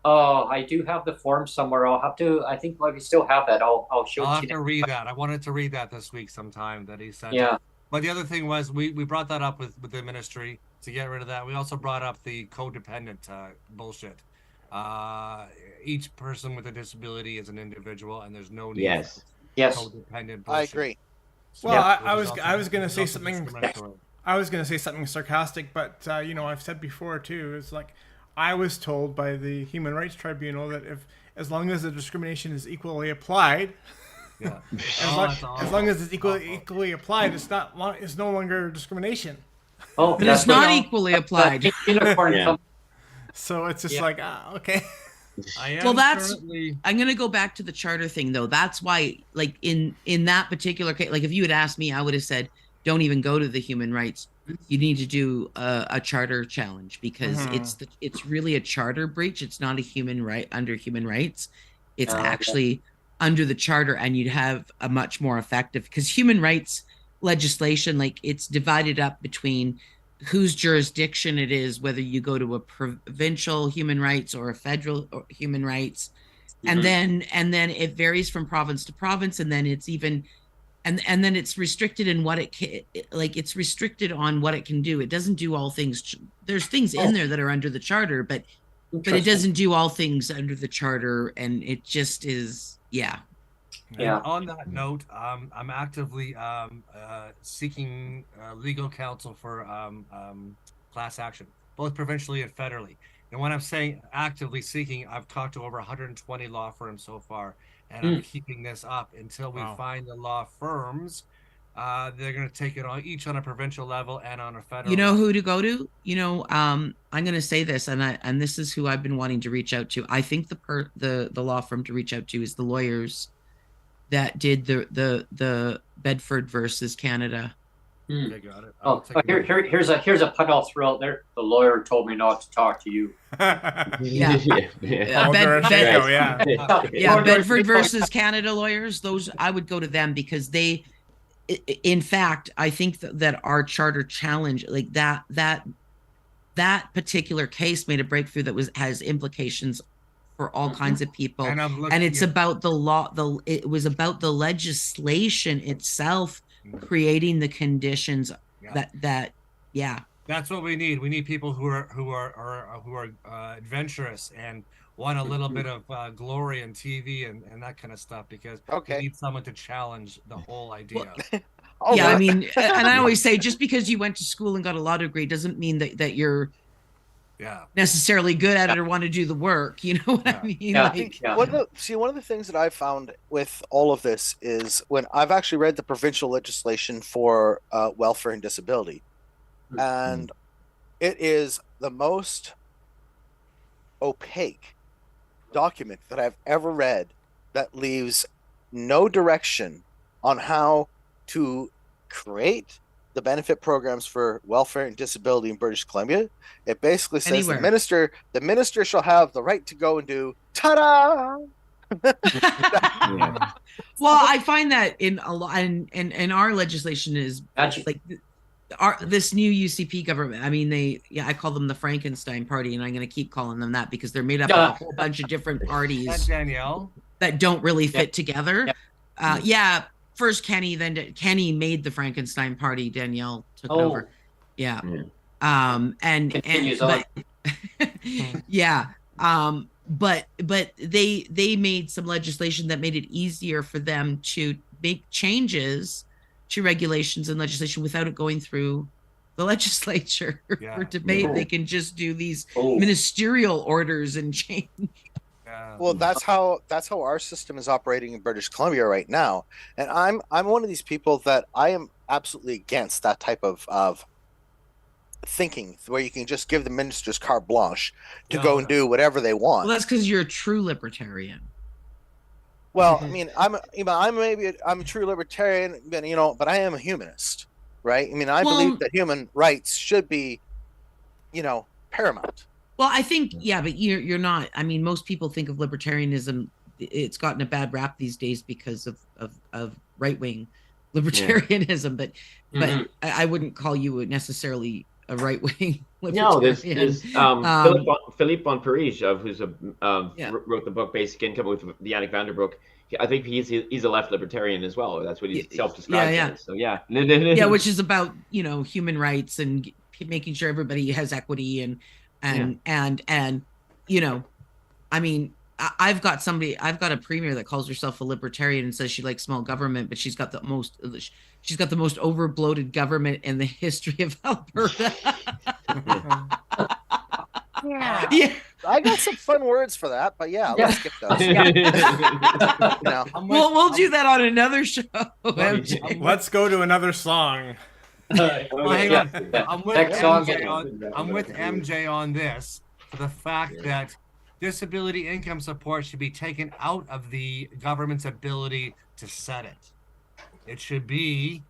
Oh, I do have the form somewhere. I'll have to. I think I still have that. I'll show I'll it have to to you. read that. I wanted to read that this week sometime that he sent. Yeah. But the other thing was we brought that up with the ministry to get rid of that. We also brought up the codependent bullshit. Each person with a disability is an individual, and there's no need Yes. Yes. for codependent bullshit. I agree. So, Well, which I is was also- I was gonna which is say also something. discriminatory. I was gonna say something sarcastic, but I've said before too. It's like I was told by the Human Rights Tribunal that as long as the discrimination is equally applied, Yeah. as long as it's equally applied, it's no longer discrimination. Oh, But that's it's not what- equally applied. Unicorn Yeah. company. So it's just Yeah. like okay. I am Well, that's- currently. I'm gonna go back to the charter thing though. That's why, like, in that particular case, like, if you had asked me, I would have said, don't even go to the human rights. You need to do a charter challenge, because it's really a charter breach. It's not a human right under human rights. It's Okay. actually under the charter, and you'd have a much more effective, because human rights legislation, like, it's divided up between whose jurisdiction it is, whether you go to a provincial human rights or a federal human rights. And then it varies from province to province, and then it's even and then it's restricted in what it can, like, it's restricted on what it can do. It doesn't do all things. There's things in there that are under the charter, but it doesn't do all things under the charter, and it just is, yeah. Yeah. And on that note, I'm actively seeking legal counsel for class action, both provincially and federally. And when I'm saying actively seeking, I've talked to over 120 law firms so far, and I'm keeping this up until we find the law firms. They're going to take it on each on a provincial level and on a federal. You know level. who to go to? You know, I'm going to say this, and this is who I've been wanting to reach out to. I think the law firm to reach out to is the lawyers that did the Bedford versus Canada. They got it. Here's a put I'll throw out there. The lawyer told me not to talk to you. Yeah. Bedford versus Canada lawyers. Those, I would go to them, because they, in fact, I think that our charter challenge, like that particular case, made a breakthrough that has implications for all kinds of people, and it's about the law. It was about the legislation itself creating the conditions that. That's what we need. We need people who are adventurous and want a little bit of glory and TV and that kind of stuff, because we need someone to challenge the whole idea. I mean, and I always say, just because you went to school and got a law degree doesn't mean that you're necessarily good at it or want to do the work. You know what I mean? One of the things that I've found with all of this is, when I've actually read the provincial legislation for welfare and disability, and it is the most opaque document that I've ever read, that leaves no direction on how to create the benefit programs for welfare and disability in British Columbia. It basically says the minister shall have the right to go and do ta-da. Well, I find that in a lot, and our legislation is like this new UCP government. I mean, I call them the Frankenstein Party, and I'm going to keep calling them that, because they're made up of a whole bunch of different parties Danielle that don't really fit together. First Kenny, then Kenny made the Frankenstein Party. Danielle took over. But they made some legislation that made it easier for them to make changes to regulations and legislation without it going through the legislature for debate. They can just do these ministerial orders and change. Well, that's how our system is operating in British Columbia right now, and I'm one of these people that I am absolutely against that type of thinking, where you can just give the ministers carte blanche to go and do whatever they want. Well, that's because you're a true libertarian. Well, I mean, I'm a true libertarian, but I am a humanist, right? I mean, I believe that human rights should be, paramount. Well, I think, but you're not. I mean, most people think of libertarianism. It's gotten a bad rap these days because of right-wing libertarianism, but I wouldn't call you necessarily a right-wing libertarian. No, there's Philippe von Parijs, who's wrote the book Basic Income with the Yannick Vanderbroek. I think he's a left libertarian as well. That's what he's self-described as. So which is about human rights and making sure everybody has equity and I mean, I've got a premier that calls herself a libertarian and says she likes small government, but she's got the most overbloated government in the history of Alberta. I got some fun words for that, but let's skip those. We'll do that on another show. Let's go to another song. Hang on. I'm with MJ on this, for the fact that disability income support should be taken out of the government's ability to set it. It should be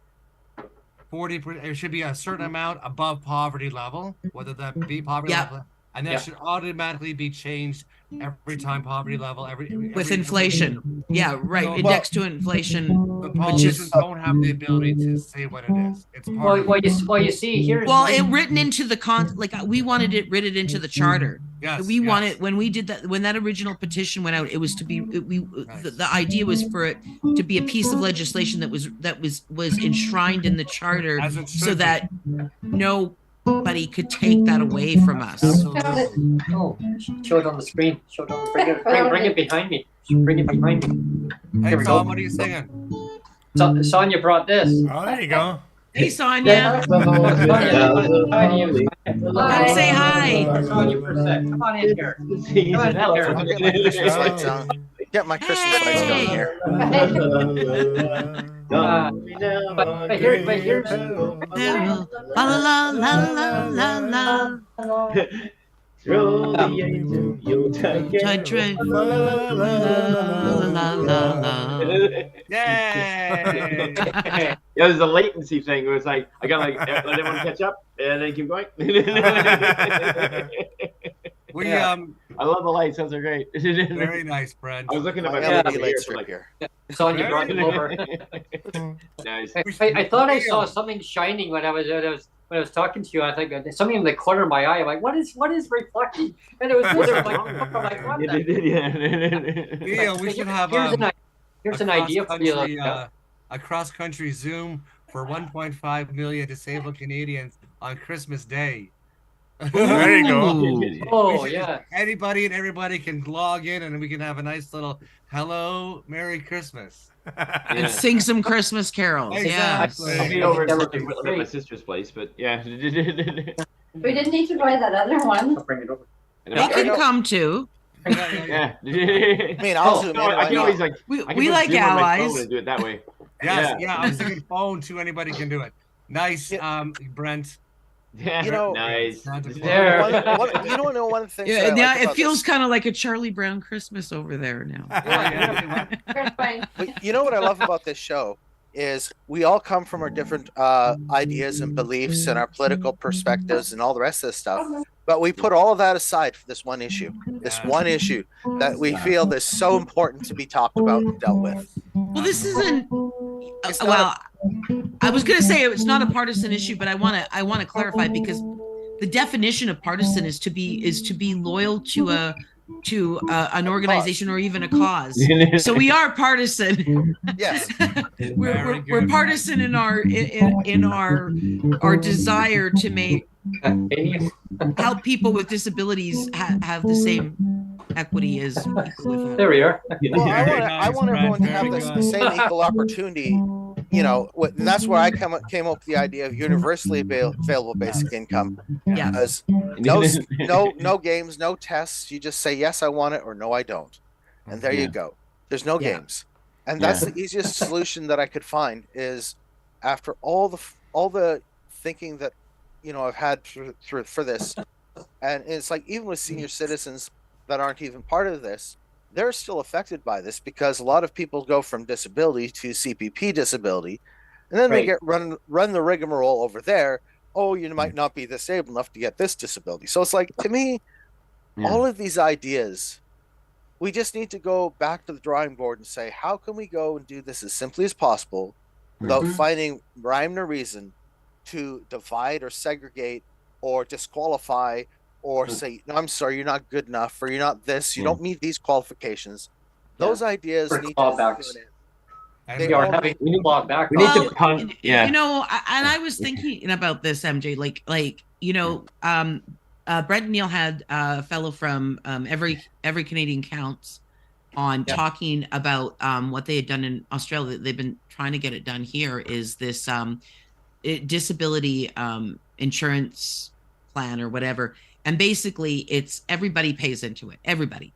40%. It should be a certain amount above poverty level, whether that be poverty level. and that should automatically be changed every time poverty level, With inflation. Yeah, right. So, Indexed to inflation. the Which politicians is don't have the ability to say what it is. It's part Well, of well, you see, here's well, my- it written into the like we wanted it written into the charter. yes, We yes. wanted when we did that when that original petition went out, it was to be the idea was for it to be a piece of legislation that was enshrined in the charter As it should so be. that nobody could take that away from us. Absolutely. Oh, show it on the screen. Show it on the bring it behind me. Bring it behind me. Hey, Here we Tom, go. what are you singing? Sonjia brought this. Oh, there you go. Hey, Sonia. Come say hi. Sonjia for a sec. Come on in here. I'll get my Christmas lights on. Get my Christmas lights going here. But here's La la la la la la. Throw the angel, you'll take it. La la la la. Yay! Yeah, there's a latency thing where it's like I got like let everyone catch up and then keep going. We Yeah. I love the lights; those are great. very nice, Brent. I was looking at my My LED phone lights here, are like, here. Sonjia brought them over. nice. I thought I saw something shining when I was talking to you. I think something in the corner of my eye. I'm like, what is reflecting? And it was like, I'm like, what the? Neil, we should have Here's an idea for you. A cross-country Zoom for 1.5 million disabled Canadians on Christmas Day. There you go. Ooh. Oh yeah. Anybody and everybody can log in, and we can have a nice little "Hello, Merry Christmas." And sing some Christmas carols. Exactly. Yes. I'll be over at my sister's place, but yeah. We didn't need to buy that other one. I'll bring it over. They can come too. Yeah. I mean, I'll zoom in. I Why can not? always like We I can put like Zoom on my phone allies. and do it that way. Yes, yeah. I was thinking phone too. Anybody can do it. Nice, Brent. Yeah, You know- nice. There. One of the things Yeah, that I yeah, like it about feels this- kind of like a Charlie Brown Christmas over there now. Here's mine. But you know what I love about this show is we all come from our different ideas and beliefs and our political perspectives and all the rest of this stuff. But we put all of that aside for this one issue. This one issue that we feel is so important to be talked about and dealt with. Well, this isn't. It's not Well, I was going to say it's not a partisan issue, but I want to clarify because the definition of partisan is to be loyal to an organization or even a cause. So we are partisan. Yes. We're partisan in our desire to make help people with disabilities have the same equity as people with. There we are. Well, I Very want nice, everyone to Brent. have Very the good. same equal opportunity. You know, and that's where I came up with the idea of universally available basic income. Yeah. Because no games, no tests. You just say yes, I want it, or no, I don't, and there you go. There's no Yeah. games, and that's the easiest solution that I could find. Is after all the thinking that I've had for this, and it's like even with senior citizens that aren't even part of this, they're still affected by this because a lot of people go from disability to CPP disability, and then they get run the rigmarole over there. Oh, you might not be disabled enough to get this disability. So it's like, to me, all of these ideas, we just need to go back to the drawing board and say, how can we go and do this as simply as possible without finding rhyme or reason to divide or segregate or disqualify or say, no, I'm sorry, you're not good enough, or you're not this, you don't meet these qualifications. Those ideas For need clawbacks. to And We are having We need- claw back. We need Well, to punt. Yeah. and I was thinking about this, MJ. Brent and Neil had a fellow from every Canadian Counts on talking about what they had done in Australia. They've been trying to get it done here. Is this disability insurance plan or whatever? And basically, it's everybody pays into it. Everybody.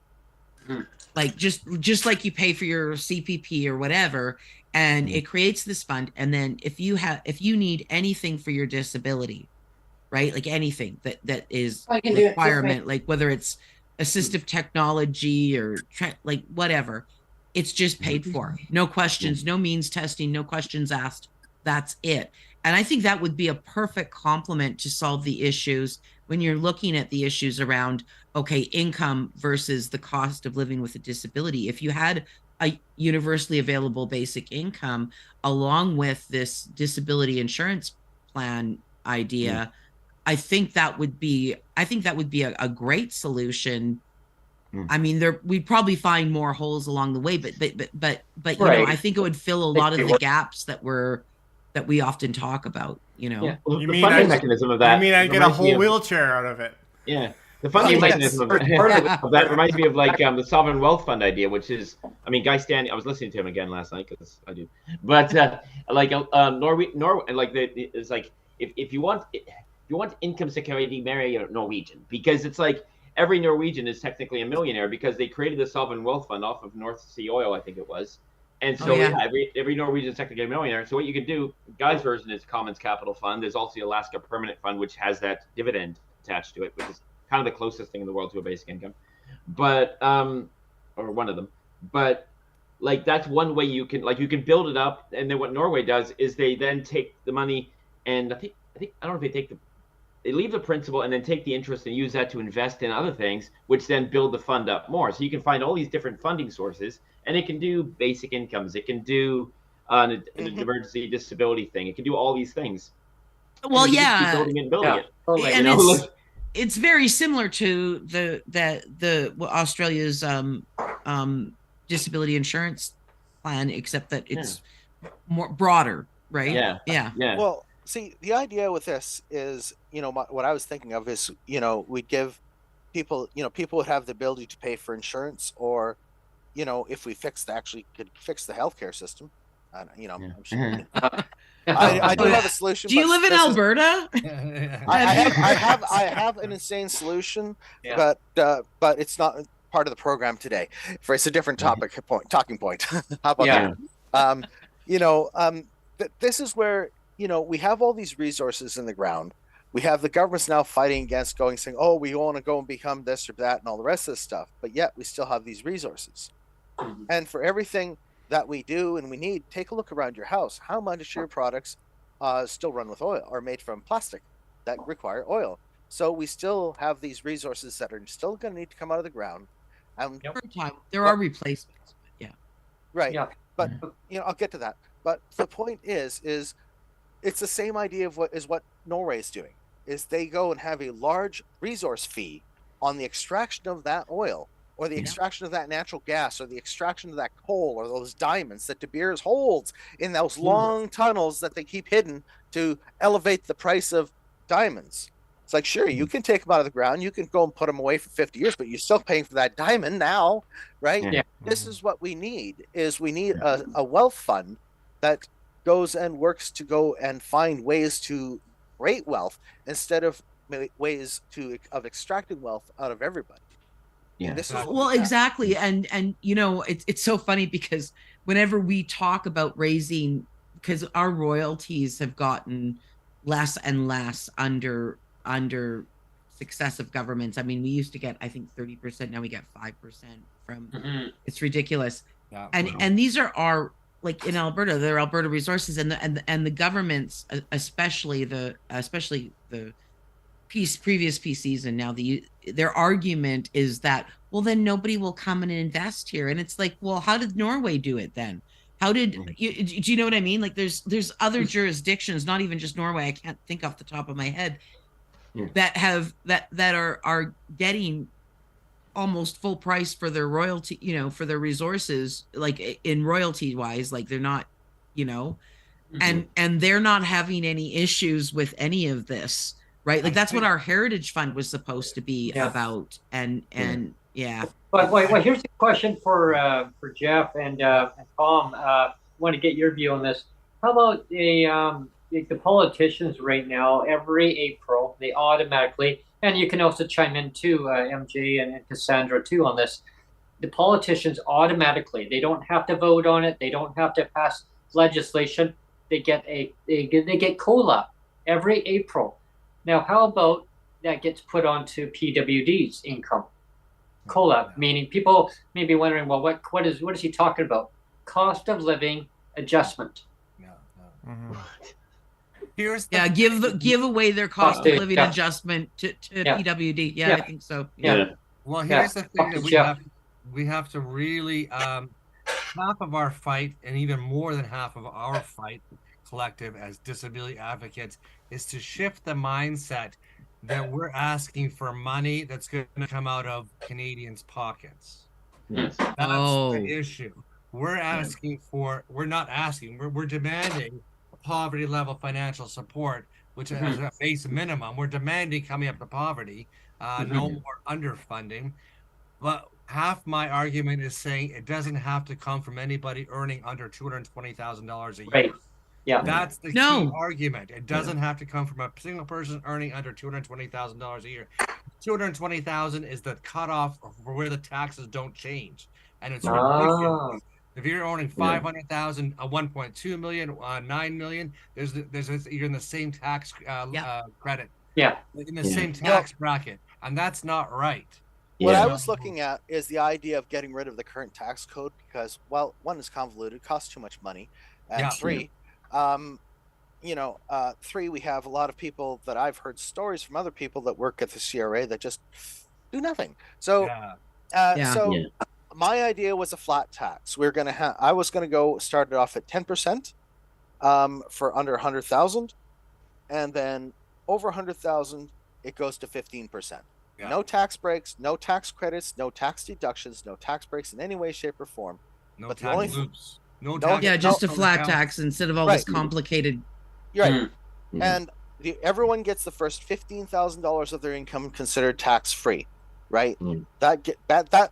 Like just like you pay for your CPP or whatever, and it creates this fund. And then if you need anything for your disability, right, like anything that is I can do it this requirement, like whether it's assistive technology or like whatever, it's just paid for. No questions, no means testing, no questions asked. That's it. And I think that would be a perfect complement to solve the issues when you're looking at the issues around, okay, income versus the cost of living with a disability. If you had a universally available basic income along with this disability insurance plan idea, I think that would be a great solution. I mean, we'd probably find more holes along the way, but you know, I think it would fill a lot of the gaps that we often talk about, you know. Yeah. Well, You the mean funding I- mechanism of that. I mean, I get a reminds me whole of- wheelchair out of it. Yeah, the funding mechanism of that reminds me of like the sovereign wealth fund idea, which is, I mean, Guy Stanley. I was listening to him again last night because I do, but like Norway, like it's like if you want income security, marry a Norwegian, because it's like every Norwegian is technically a millionaire because they created the sovereign wealth fund off of North Sea oil, I think it was. And so every Norwegian is technically a millionaire. So what you could do, Guy's version is Commons Capital Fund. There's also the Alaska Permanent Fund, which has that dividend attached to it, which is kind of the closest thing in the world to a basic income, but or one of them. But like that's one way you can build it up. And then what Norway does is they then take the money and I think I don't know if they leave the principal and then take the interest and use that to invest in other things, which then build the fund up more. So you can find all these different funding sources, and it can do basic incomes. It can do an emergency disability thing. It can do all these things. Well, and yeah, keep building it and building it. Totally. and it's very similar to the Australia's disability insurance plan, except that it's more broader, right? Yeah. Well, see, the idea with this is, you know, what I was thinking of is, you know, we'd give people, you know, people would have the ability to pay for insurance, or, you know, if we could fix the healthcare system. You know, I'm sure, I do have a solution. Do you but live in this is- Alberta? I have an insane solution, Yeah. but it's not part of the program today. It's a different talking point. How about that? You know, this is where, you know, we have all these resources in the ground. We have the governments now fighting against saying, oh, we want to go and become this or that and all the rest of this stuff. But yet we still have these resources. And for everything that we do and we need, take a look around your house. How much of your products still run with oil or made from plastic that require oil? So we still have these resources that are still going to need to come out of the ground. There are replacements. Yeah. Right. Yeah. But you know, I'll get to that. But the point is it's the same idea of what Norway is doing. Is they go and have a large resource fee on the extraction of that oil, or the extraction of that natural gas, or the extraction of that coal, or those diamonds that De Beers holds in those long tunnels that they keep hidden to elevate the price of diamonds. It's like, sure, you can take them out of the ground, you can go and put them away for 50 years, but you're still paying for that diamond now, right? Yeah. This is what we need, we need a wealth fund that goes and works to go and find ways to create wealth instead of ways of extracting wealth out of everybody. Yeah. This is what Well, we have. exactly. And you know, it's so funny because whenever we talk about raising, because our royalties have gotten less and less under successive governments. I mean, we used to get, I think, 30%. Now we get 5% from. It's ridiculous. Yeah. And these are our, like in Alberta, they're Alberta resources, and the governments, especially the previous PCs, and now their argument is that, well, then nobody will come and invest here. And it's like, well, how did Norway do it then? How did do you know what I mean? Like there's other jurisdictions, not even just Norway, I can't think off the top of my head, that are getting almost full price for their royalty, you know, for their resources, like in royalty wise, like they're not, you know, and they're not having any issues with any of this, right? Like that's what our heritage fund was supposed to be about. And But here's a question for Jeff and Tom. Want to get your view on this. How about the politicians right now? Every April, they automatically, and you can also chime in too, MJ and Cassandra too on this. The politicians automatically, they don't have to vote on it. They don't have to pass legislation. They get COLA every April. Now, how about that gets put onto PWD's income? COLA, meaning people may be wondering, well, what is he talking about? Cost of living adjustment. Here's the Yeah, give away their cost of living adjustment to Yeah. PWD. Yeah, Yeah. I think so. Yeah. Well, here's the thing that Yeah. we have to really half of our fight, and even more than half of our fight collective as disability advocates, is to shift the mindset that we're asking for money that's going to come out of Canadians' pockets. Yes. That's Oh. the issue. We're asking for, we're not asking, we're demanding poverty level financial support, which is a base minimum. We're demanding coming up to poverty, no more underfunding. But half my argument is saying it doesn't have to come from anybody earning under $220,000 a year. Right. Yeah. That's the No. key argument. It doesn't have to come from a single person earning under $220,000 a year. $220,000 is the cutoff for where the taxes don't change, and it's ridiculous. If you're owning 500,000, 1.2 million, 9 million, you're in the same tax credit. Yeah. In the same tax bracket, and that's not right. What I was looking at is the idea of getting rid of the current tax code because, well, one is convoluted, costs too much money, and three, three, we have a lot of people that I've heard stories from other people that work at the CRA that just do nothing. So, my idea was a flat tax. We're gonna have. I was gonna go start it off at 10%, for under 100,000, and then over 100,000, it goes to 15%. Yeah. No tax breaks, no tax credits, no tax deductions, no tax breaks in any way, shape, or form. No but tax the only loops. No tax. Yeah, just a flat tax instead of all this complicated. Right. And everyone gets the first $15,000 of their income considered tax free, right? That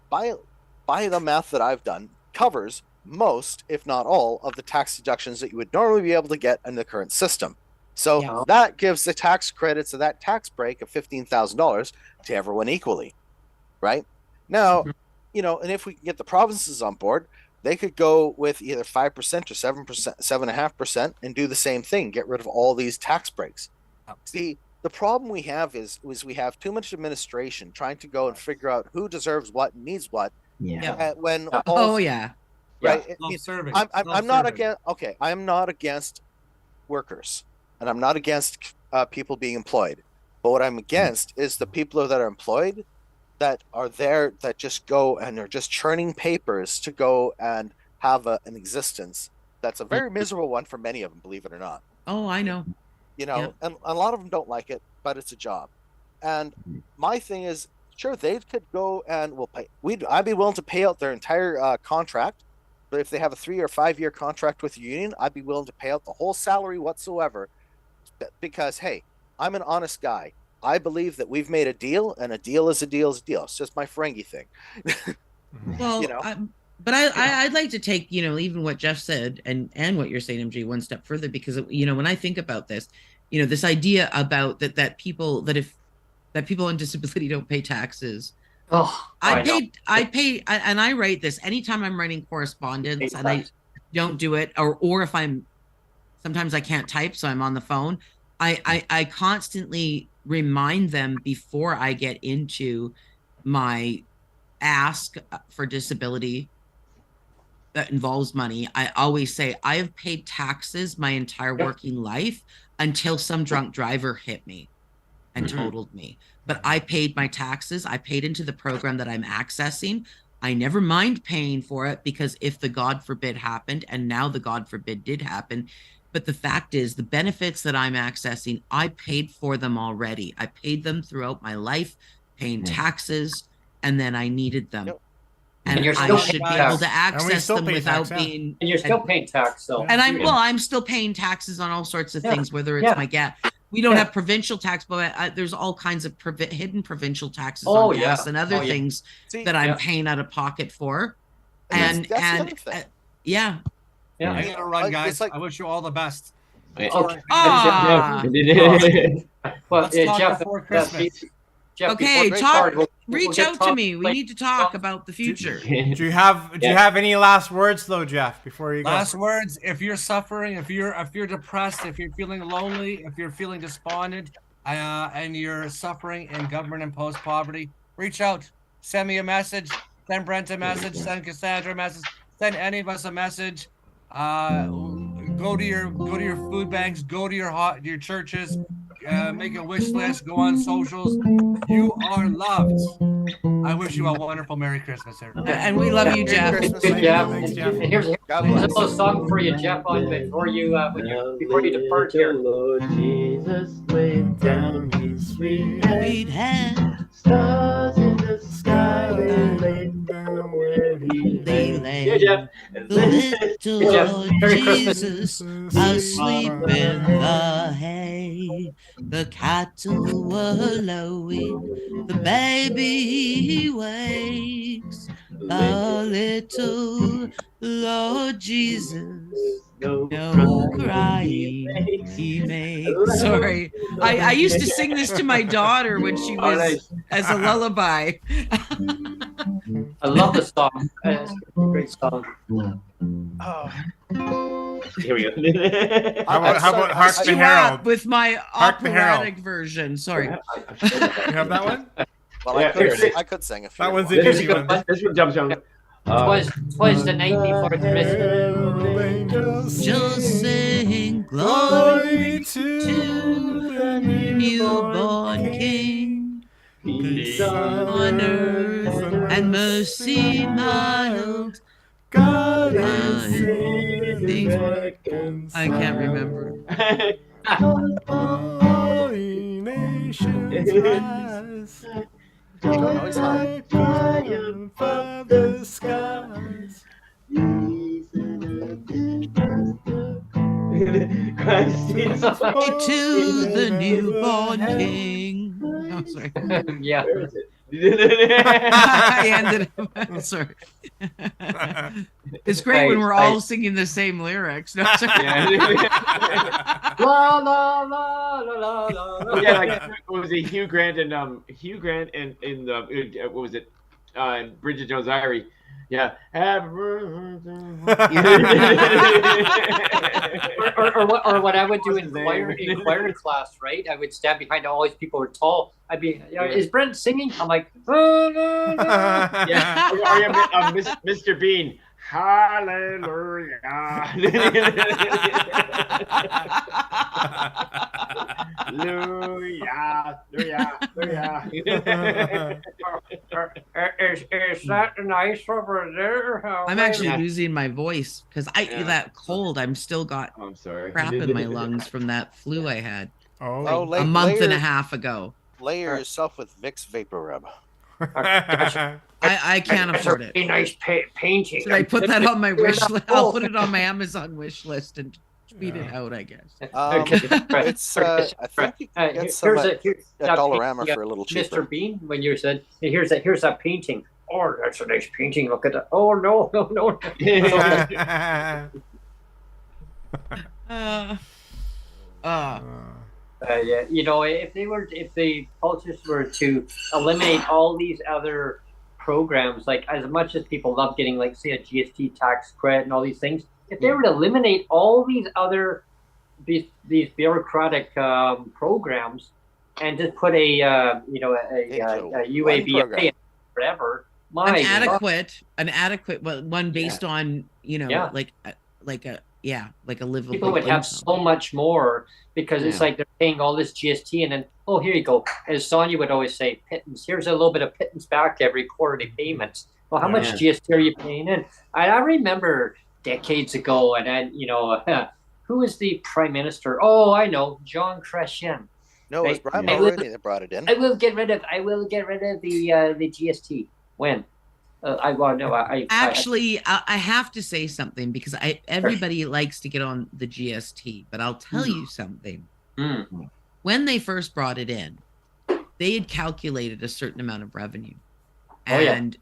by the math that I've done covers most, if not all, of the tax deductions that you would normally be able to get in the current system. So that gives the tax credits of that tax break of $15,000 to everyone equally, right? Now, and if we can get the provinces on board, they could go with either 5% or 7%, 7.5%, and do the same thing. Get rid of all these tax breaks. See, the problem we have is we have too much administration trying to go and figure out who deserves what and needs what. Yeah. When right. I'm not against. Okay, I'm not against workers, and I'm not against people being employed. But what I'm against is the people that are employed that are there that just go and are just churning papers to go and have an existence that's a very miserable one for many of them, believe it or not. Oh, I know. And a lot of them don't like it, but it's a job. And my thing is, sure, they could go and we'll pay. I'd be willing to pay out their entire contract, but if they have a 3 or 5 year contract with the union, I'd be willing to pay out the whole salary whatsoever, because hey, I'm an honest guy. I believe that we've made a deal, and a deal is a deal is a deal. It's just my Ferengi thing. Well, but I'd like to take, even what Jeff said and what you're saying, MG, one step further, because, when I think about this, this idea about that people on disability don't pay taxes. I pay, and I write this anytime I'm writing correspondence, and I don't do it, or if sometimes I can't type, so I'm on the phone. I constantly remind them before I get into my ask for disability that involves money. I always say I have paid taxes my entire working life until some drunk driver hit me and totaled me. But I paid my taxes. I paid into the program that I'm accessing. I never mind paying for it, because if the God forbid happened, and now the God forbid did happen, but the fact is, the benefits that I'm accessing, I paid for them already. I paid them throughout my life, paying taxes, and then I needed them. And I should be able to access them without being. And you're still paying tax, so. And I'm still paying taxes on all sorts of things, whether it's my gas. We don't have provincial tax, but there's all kinds of hidden provincial taxes on gas and other things that I'm paying out of pocket for. And yeah. Yeah, I gotta run, guys. I wish you all the best. Well, Jeff, before Christmas. Okay, reach out to me. We need to talk about the future. Do you have any last words though, Jeff, before you go? Last words: if you're suffering, if you're depressed, if you're feeling lonely, if you're feeling despondent, and you're suffering in government imposed poverty, reach out. Send me a message. Send Brent a message. Send Cassandra a message. Send any of us a message. go to your food banks, go to your churches, make a wish list, go on socials. You are loved. I wish you a wonderful Merry Christmas, everybody. And we love you, Merry Jeff. Christmas. Good, Jeff. Thanks, Jeff. And here's God a bless. little song for you, Jeff, on before you depart here. Lord Jesus laid down his sweet Sweet hand, stars in the sky, and laid down where he they lay. lay. Yeah, Jeff. The little Good job. Lord Merry Christmas. Jesus asleep in the hay. The cattle were lowing, the baby wakes. The little Lord Jesus, no crying he makes. Sorry, I used to sing this to my daughter when she was nice. as a lullaby. I love the song. It's a great song. Oh, Here we go. How about Hark the You Herald? up with my Hark the Herald. operatic version. Sorry. You have that one? well, Yeah, I could sing a few. That one's more. an Here's a easy good one. one. This one jumps on. Twas the night before Christmas. Herald angels Just sing glory glory to to the newborn King. Peace On earth and mercy mild. God I I can't remember. Holy nations rise. No, he's not. Triumph of the skies. Christ is To the newborn King. Oh, sorry. Yeah. Where is it? I ended up. Sorry. It's great when we're all Right. singing the same lyrics. No, sorry. Yeah. La la la la la la. Yeah, like what was it? Hugh Grant and in the what was it? Bridget Jones' Diary. Yeah. Or what I would do in choir class, right? I would stand behind all these people who are tall. I'd be, is Brent singing? I'm like, Yeah. Or yeah, Mr. Bean. Hallelujah. Hallelujah. Is that nice over there? I'm actually losing my voice because that cold. I'm still got I'm sorry. crap in my lungs from that flu I had Oh, a month and a half ago. Layer yourself with Vicks Vapor Rub. I can't afford it. A nice painting. Should I put that on my wish list? I'll put it on my Amazon wish list and tweet it out, I guess. It's I think you can get some at Dollarama for a little cheaper. Mr. Bean, when you said, here's that painting. Oh, that's a nice painting. Look at that. Oh, no. Yeah, if the politicians were to eliminate all these other programs, like as much as people love getting, like, say, a GST tax credit and all these things, if they were to eliminate all these other these bureaucratic programs and just put a UABA, whatever, an adequate one based on like a livable People would have so much more, because it's like they're paying all this GST, and then, oh, here you go. As Sonjia would always say, pittance. Here's a little bit of pittance back every quarterly payment. Well, how much GST are you paying in? I remember decades ago, and then, who was the prime minister? Oh, I know, John Chrétien. No, it was Brian Mulroney that brought it in. I will get rid of the GST. When? I have to say something, because everybody likes to get on the GST, but I'll tell you something. When they first brought it in, they had calculated a certain amount of revenue, and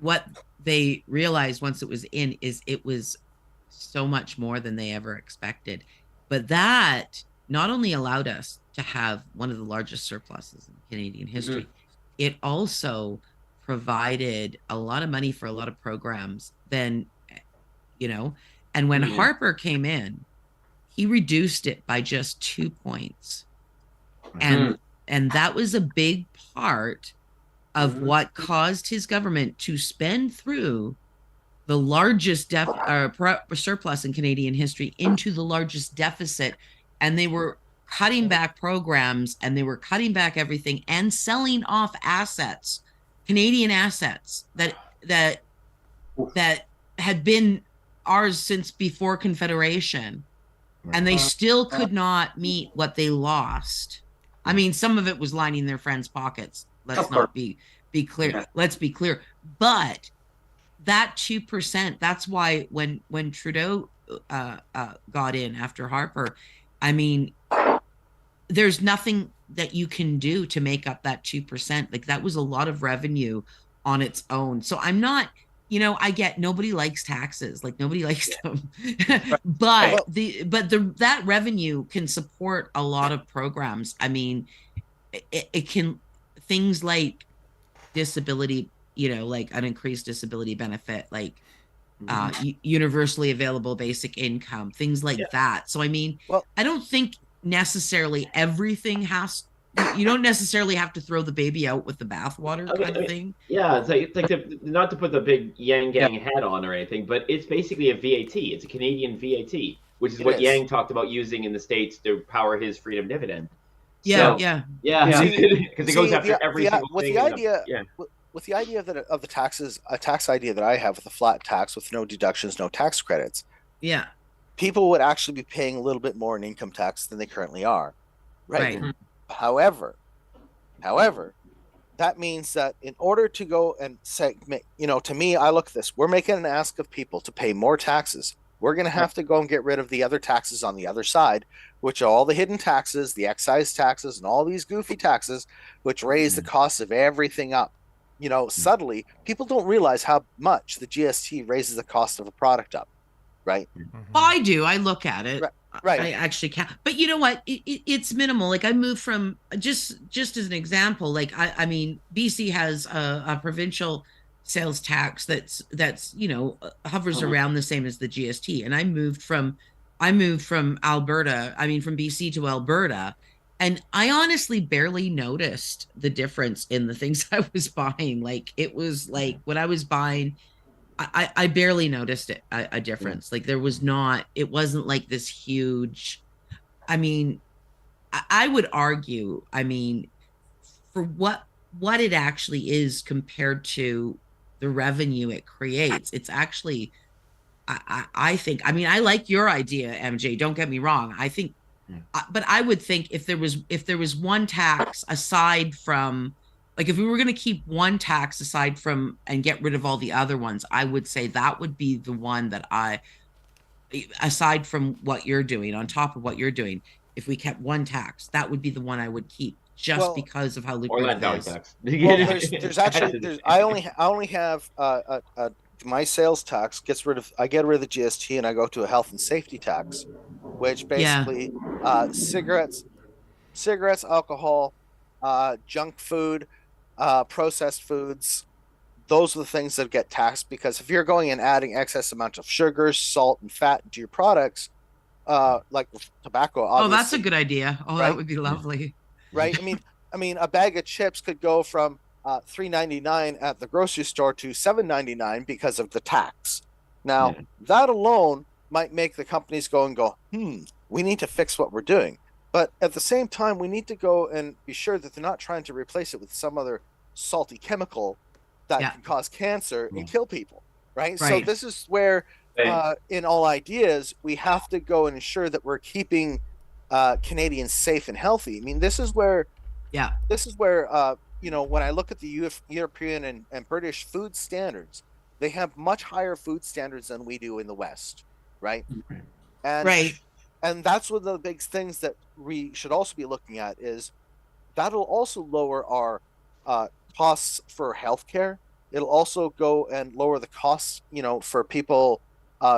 what they realized once it was in is it was so much more than they ever expected. But that not only allowed us to have one of the largest surpluses in Canadian history, it also provided a lot of money for a lot of programs. Then, and when Harper came in, he reduced it by just 2 points. And that was a big part of what caused his government to spend through the largest surplus in Canadian history into the largest deficit, and they were cutting back programs and they were cutting back everything and selling off assets, Canadian assets that had been ours since before Confederation, and they still could not meet what they lost. I mean, some of it was lining their friends' pockets. Let's not be clear. Yeah. Let's be clear. But that 2%, that's why when Trudeau got in after Harper, I mean, there's nothing that you can do to make up that 2%. Like, that was a lot of revenue on its own. So I'm not, I get nobody likes taxes, like nobody likes them, but that revenue can support a lot of programs. I mean, it can, things like disability, like an increased disability benefit, like universally available basic income, things like that. So I mean, I don't think necessarily everything you don't necessarily have to throw the baby out with the bathwater kind of thing. Yeah, it's like not to put the big Yang Gang hat on or anything, but it's basically a VAT. It's a Canadian VAT, which is what Yang talked about using in the States to power his freedom dividend. Yeah, because it goes after every single thing. With the idea of the taxes, a tax idea that I have with a flat tax with no deductions, no tax credits. Yeah, people would actually be paying a little bit more in income tax than they currently are. Right. However, that means that in order to go and say, to me, I look at this, we're making an ask of people to pay more taxes. We're going to have to go and get rid of the other taxes on the other side, which are all the hidden taxes, the excise taxes, and all these goofy taxes, which raise the cost of everything up. Subtly, people don't realize how much the GST raises the cost of a product up, right? I do. I look at it. Right. I actually can't. But you know what? It's minimal. Like, I moved from, just as an example, like, I mean, BC has a provincial sales tax that's hovers around the same as the GST. And I moved from Alberta, from BC to Alberta, and I honestly barely noticed the difference in the things I was buying. Like, it was like when I was buying, I barely noticed a difference. Like, it wasn't like this huge, I would argue, for what it actually is compared to the revenue it creates, it's actually, I think, I like your idea, MJ, don't get me wrong. I think, but I would think if there was one tax aside from, like, if we were going to keep one tax aside from and get rid of all the other ones, I would say that would be the one that aside from what you're doing, on top of what you're doing, if we kept one tax, that would be the one I would keep, just because of how lucrative it is. Tax. There's actually, I only have my sales tax I get rid of the GST and I go to a health and safety tax, which basically cigarettes, alcohol, junk food, processed foods, those are the things that get taxed, because if you're going and adding excess amounts of sugar, salt, and fat into your products, like tobacco, obviously, that's a good idea. Right? That would be lovely. Right? I mean, a bag of chips could go from $3.99 at the grocery store to $7.99 because of the tax. Now, that alone might make the companies go, we need to fix what we're doing. But at the same time, we need to go and be sure that they're not trying to replace it with some other salty chemical that can cause cancer and kill people, right? So this is where, in all ideas, we have to go and ensure that we're keeping Canadians safe and healthy. This is where, when I look at the European and British food standards, they have much higher food standards than we do in the West, right? And that's one of the big things that we should also be looking at, is that'll also lower our costs for healthcare. It'll also go and lower the costs, for people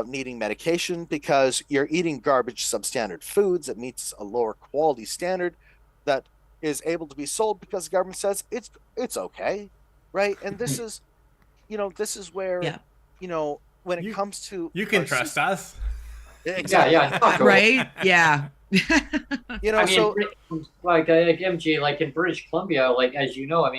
needing medication, because you're eating garbage substandard foods that meets a lower quality standard that is able to be sold because the government says it's okay, right? And this is, where, when it comes to, you can trust us. Exactly. Right? Yeah. So like MJ, like in British Columbia, like, as you know,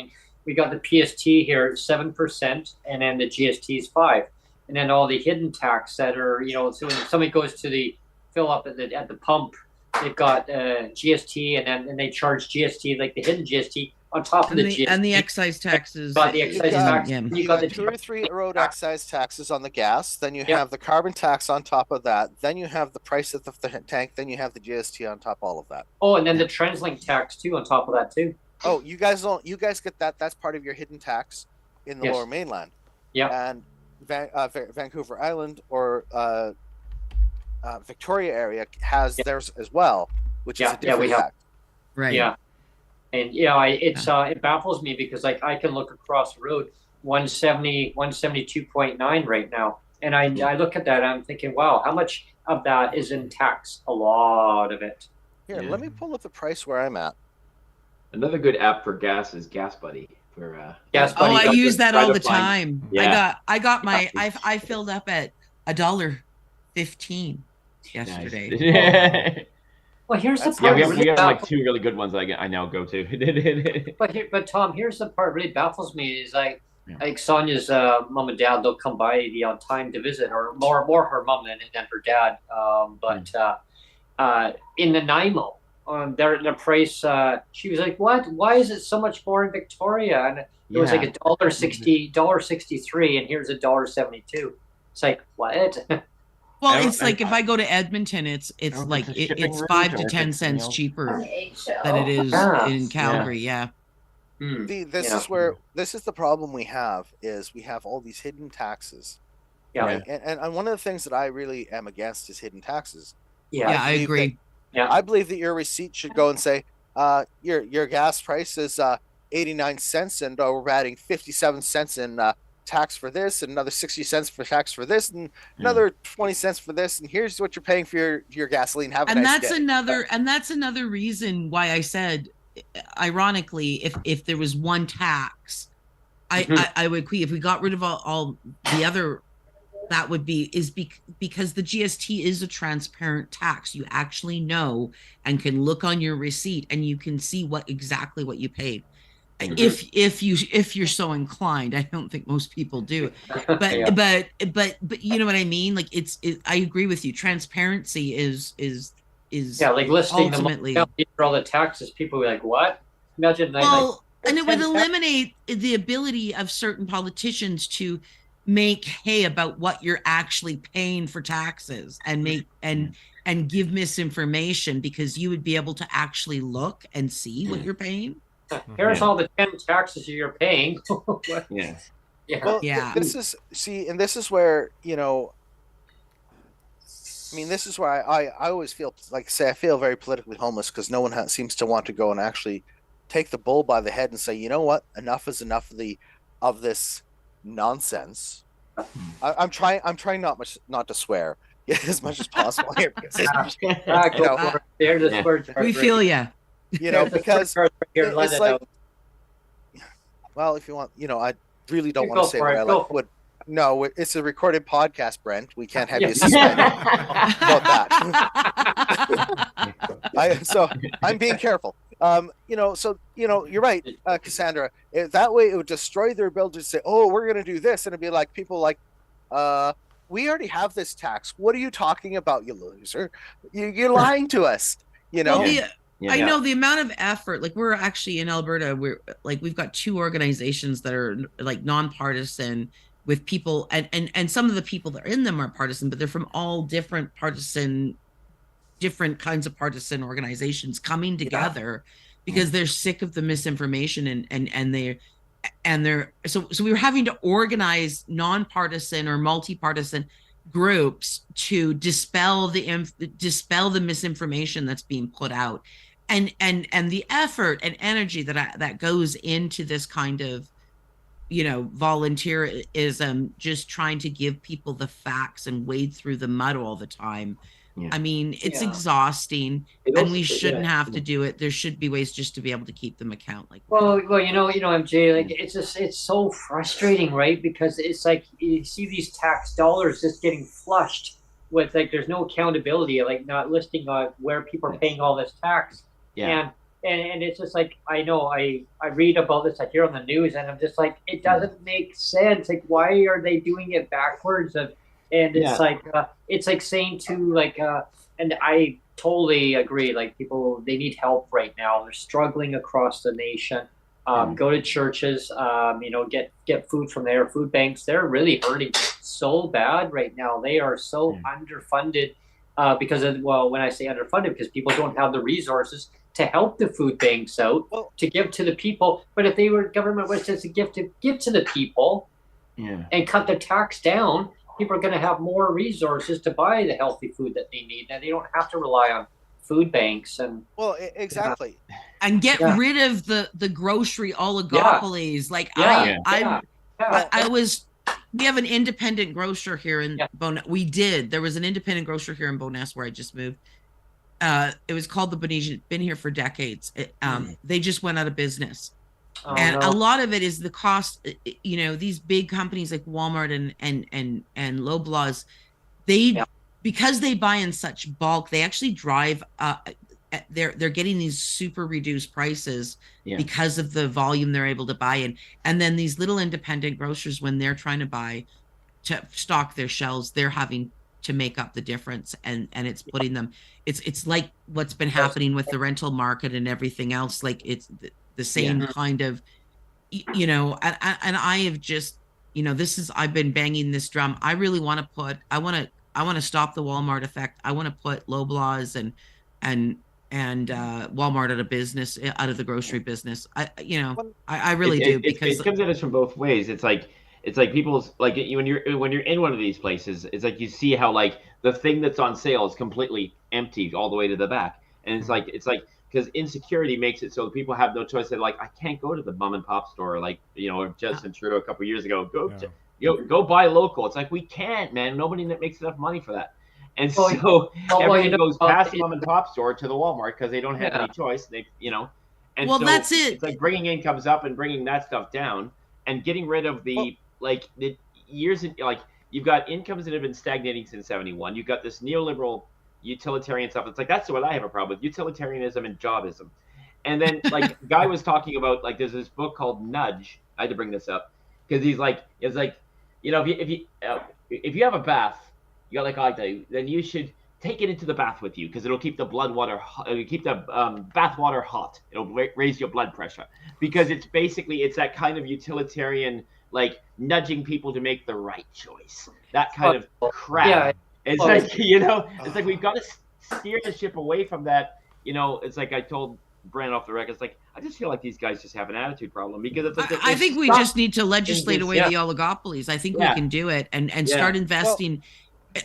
we got the PST here 7%, and then the GST is 5%. and then all the hidden tax that are, so when somebody goes to the fill up at the pump, they've got GST, and they charge GST, like the hidden GST on top of the GST. And the excise taxes. Got the excise tax. Yeah. You got 2 or 3 road excise taxes on the gas. Then you have the carbon tax on top of that. Then you have the price of the tank. Then you have the GST on top of all of that. Oh, and then the TransLink tax too on top of that too. Oh, you guys don't. You guys get that. That's part of your hidden tax in the Lower Mainland. Yeah. And Vancouver Island or Victoria area has theirs as well, which is a different tax. Right. Yeah. And it baffles me because like I can look across the road 172.9 right now. And I look at that and I'm thinking, wow, how much of that is in tax? A lot of it. Here, let me pull up the price where I'm at. Another good app for gas is Gas Buddy. For Gas Buddy. Oh, I use that all the time. Yeah. I got my I filled up at $1.15 yesterday. Nice. Well, here's the Yeah, part. we have like 2 really good ones I now go to. But Tom, here's the part really baffles me is like Sonja's mom and dad, they'll come by the odd time to visit, or more her mom than her dad. In Nanaimo, their price, she was like, "What? Why is it so much more in Victoria?" And it was like $1.63, and here's $1.72. It's like what? Well, it's like if I go to Edmonton, it's like it's 5 to 10 cents cheaper than it is in Calgary. Yeah. See, this is the problem we have is we have all these hidden taxes. Yeah. Right? And one of the things that I really am against is hidden taxes. Yeah, I agree. I believe that your receipt should go and say, your gas price is 89 cents, and we're adding 57 cents in tax for this, and another 60 cents for tax for this, and another 20 cents for this, and here's what you're paying for your gasoline. Have a nice day. That's another reason why I said, ironically, if there was one tax, I would agree. If we got rid of all the other, that would be because the GST is a transparent tax. You actually know and can look on your receipt and you can see exactly what you paid. If you're so inclined. I don't think most people do, but you know what I mean. Like I agree with you. Transparency is like listing ultimately them for all the taxes. People are like, what? Imagine and it would eliminate the ability of certain politicians to make hay about what you're actually paying for taxes and make and give misinformation, because you would be able to actually look and see what you're paying. Here's all the 10 taxes you're paying. Well, this is where, this is where I always feel like, I feel very politically homeless, because no one seems to want to go and actually take the bull by the head and say, you know what, enough is enough of this nonsense. I'm trying not to swear as much as possible here, because we feel you. Because it's like, well, if you want, I really don't want to say what I like. No, it's a recorded podcast, Brent. We can't have you suspended about that. So I'm being careful. You're right, Cassandra. That way, it would destroy their ability to say, "Oh, we're going to do this," and it'd be like people like, "We already have this tax. What are you talking about, you loser? You're lying to us." I know the amount of effort. Like, we're actually in Alberta. We've got 2 organizations that are like nonpartisan, with people, and some of the people that are in them are partisan, but they're from all different kinds of partisan organizations coming together because they're sick of the misinformation and they're so we were having to organize nonpartisan or multi-partisan groups to dispel the misinformation that's being put out, and the effort and energy that goes into this kind of volunteerism, just trying to give people the facts and wade through the mud all the time. I mean, it's exhausting, and we shouldn't have to do it. There should be ways just to be able to keep them account. Like, MJ, like it's so frustrating, right? Because it's like you see these tax dollars just getting flushed with, like, there's no accountability, like not listing where people are paying all this tax. And and it's just like, I know I read about this, I hear on the news, and I'm just like, it doesn't make sense. Like, why are they doing it backwards? And it's like saying to like, and I totally agree. Like, people, they need help right now. They're struggling across the nation. Go to churches, get food from there. Food banks, they're really hurting so bad right now. They are so underfunded because of, well, when I say underfunded, because people don't have the resources to help the food banks out, to give to the people. But if government was just to give to the people and cut the tax down, people are going to have more resources to buy the healthy food that they need, and they don't have to rely on food banks. And exactly. And get rid of the grocery oligopolies. Like we have an independent grocer here in Bowness. There was an independent grocer here in Bowness where I just moved. It was called the Bonesian. Been here for decades. They just went out of business. A lot of it is the cost. These big companies like Walmart and Loblaws, because they buy in such bulk, they actually drive. They're getting these super reduced prices because of the volume they're able to buy in. And then these little independent grocers, when they're trying to stock their shelves, they're having to make up the difference, and it's putting them. It's like what's been happening with the rental market and everything else. Like, it's the same kind of, and I have just, I've been banging this drum. I really want to I want to stop the Walmart effect. I want to put Loblaws and Walmart out of business, out of the grocery business. I really do, because it comes at us from both ways. It's like people's, like, when you're in one of these places, it's like you see how, like, the thing that's on sale is completely empty all the way to the back, and it's like because insecurity makes it so people have no choice. They're like, I can't go to the mom and pop store, like, Justin Trudeau a couple of years ago. Go buy local. It's like, we can't, man. Nobody makes enough money for that. And so everyone goes past the mom and pop store to the Walmart because they don't have any choice. And so that's it. It's like bringing incomes up and bringing that stuff down and getting rid of the years, like, you've got incomes that have been stagnating since 71. You've got this neoliberal utilitarian stuff. It's like, that's what I have a problem with, utilitarianism and jobism. And then, like, Guy was talking about, like, there's this book called Nudge. I had to bring this up because he's like, it's like, if you have a bath, you got, like I do, then you should take it into the bath with you because it'll keep the bath water hot. It'll raise your blood pressure, because it's that kind of utilitarian, like, nudging people to make the right choice. That kind of crap. Yeah. It's like, it's like we've got to steer the ship away from that. It's like I told Brent off the record. It's like, I just feel like these guys just have an attitude problem, because it's like I think we just need to legislate away the oligopolies. I think we can do it and start investing.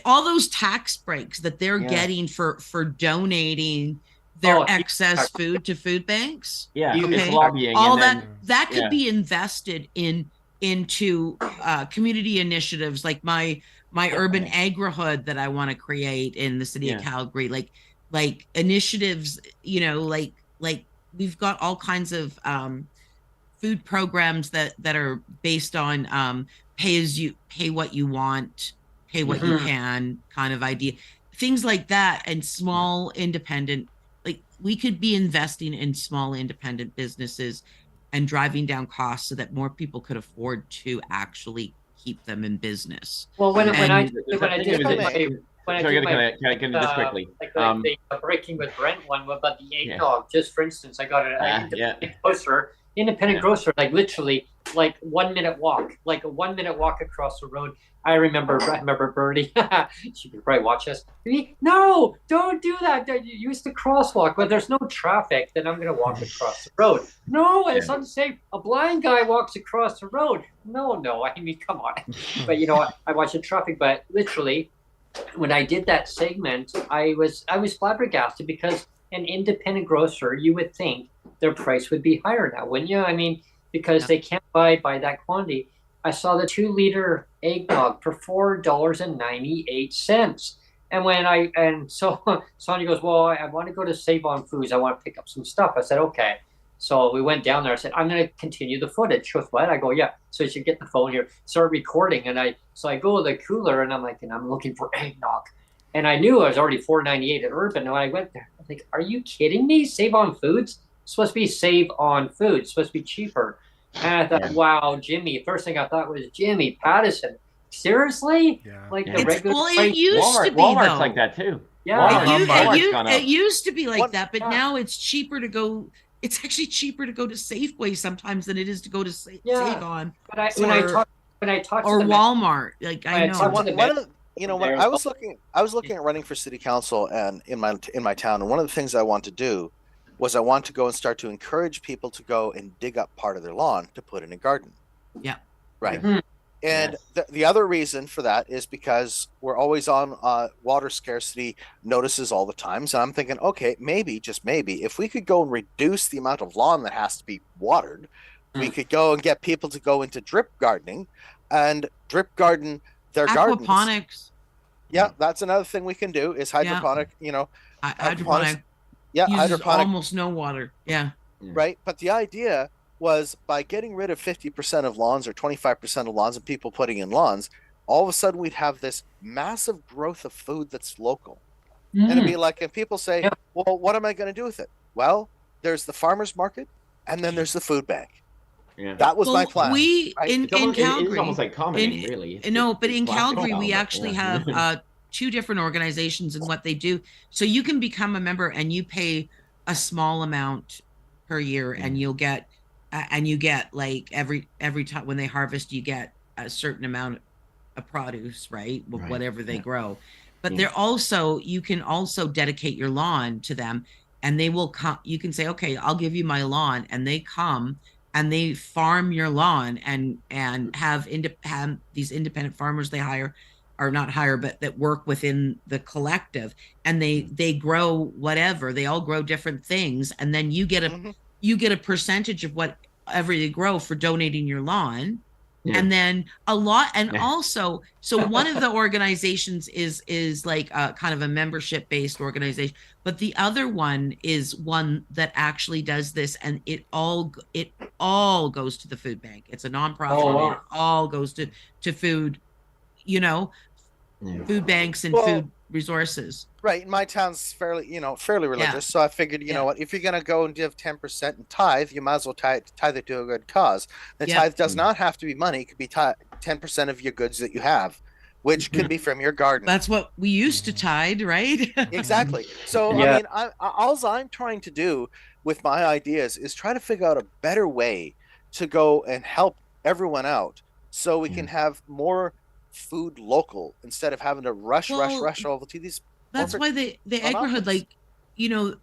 All those tax breaks that they're getting for donating their excess food to food banks. Yeah, it's lobbying. All that could be invested into community initiatives like my urban agri-hood that I want to create in the city of Calgary. Like initiatives, like we've got all kinds of food programs that are based on pay what you want, pay what you can kind of idea, things like that. And small independent, like, we could be investing in small independent businesses and driving down costs so that more people could afford to actually keep them in business. Well, when I did the Breaking with Brent one about the eggnog, just for instance, I got an independent grocer, like literally like 1 minute walk, across the road. I remember Bertie. She could probably watch us. No, don't do that. Use the crosswalk. But there's no traffic, then I'm going to walk across the road. No, it's unsafe. A blind guy walks across the road. No. I mean, come on. But you know what? I watch the traffic. But literally, when I did that segment, I was flabbergasted, because an independent grocer, you would think their price would be higher now, wouldn't you? I mean, because they can't buy by that quantity. I saw the 2-liter eggnog for $4.98. And so Sonjia goes, well, I want to go to Save On Foods. I want to pick up some stuff. I said, okay. So we went down there. I said, I'm going to continue the footage. She goes, what? I go, yeah. So you should get the phone here, start recording. And I go to the cooler, and I'm like, and I'm looking for eggnog. And I knew I was already $4.98 at Urban. And when I went there, I'm like, are you kidding me? Save On Foods? supposed to be save on food, it's supposed to be cheaper. And I thought, wow, Jimmy. First thing I thought was Jimmy Pattison. Seriously? Yeah. Like Yeah. the regular Well, it price? used to be Walmart's though. like that too. Yeah. Walmart's gone up. It used to be like What- that, but Yeah. now it's cheaper to go. It's actually cheaper to go to Safeway sometimes than it is to go to Yeah. Save-On But when I talked or to the Walmart. Like I I know. talked to the One of the- you know, when There's I was looking at running for city council and in my town, and one of the things I want to do was I want to go and start to encourage people to go and dig up part of their lawn to put in a garden. Yeah. Right. Mhm. And the other reason for that is because we're always on water scarcity notices all the time. So I'm thinking, okay, maybe, just maybe, if we could go and reduce the amount of lawn that has to be watered, we could go and get people to go into drip gardening and drip garden their gardens. Aquaponics. Yeah, that's another thing we can do is hydroponic, you know, Hydroponic yeah, uses hydroponic, almost no water. Yeah. right? But the idea was by getting rid of 50% of lawns or 25% of lawns and people putting in lawns, all of a sudden we'd have this massive growth of food that's local. And it'd be like, and people say, Yeah. well, what am I going to do with it? Well, there's the farmer's market and then there's the food bank. Yeah. That was my plan. We right? in It's almost, Calgary. it is almost like commenting, really. It's- No, but it's in classic Calgary, we style, actually yeah. have two different organizations and what they do. So you can become a member and you pay a small amount per year, and you get like every time when they harvest, you get a certain amount of produce, right? Right. Whatever they Yeah. grow. But Yeah. they're also, you can also dedicate your lawn to them, and they will come. You can say, okay, I'll give you my lawn, and they come and they farm your lawn and have these independent farmers they hire, or not hire, but that work within the collective, and they grow whatever. They all grow different things, and then you get a percentage of whatever they grow for donating your lawn. Yeah. And then a lot, and Yeah. also, so one of the organizations is like a kind of a membership based organization, but the other one is one that actually does this, and it all goes to the food bank. It's a nonprofit. Oh, wow. It all goes to food, Yeah. food banks and Well, food resources. Right. My town's fairly religious. So I figured, you Yeah. know what, if you're going to go and give 10% in tithe, you might as well tithe it to a good cause. The Yeah. tithe does not have to be money. It could be 10% of your goods that you have, which could be from your garden. That's what we used to tide, right? Exactly. So, Yeah. I mean, all I'm trying to do with my ideas is try to figure out a better way to go and help everyone out so we can have more food local instead of having to rush over to these. That's corporate why the monopolies. agrihood, like,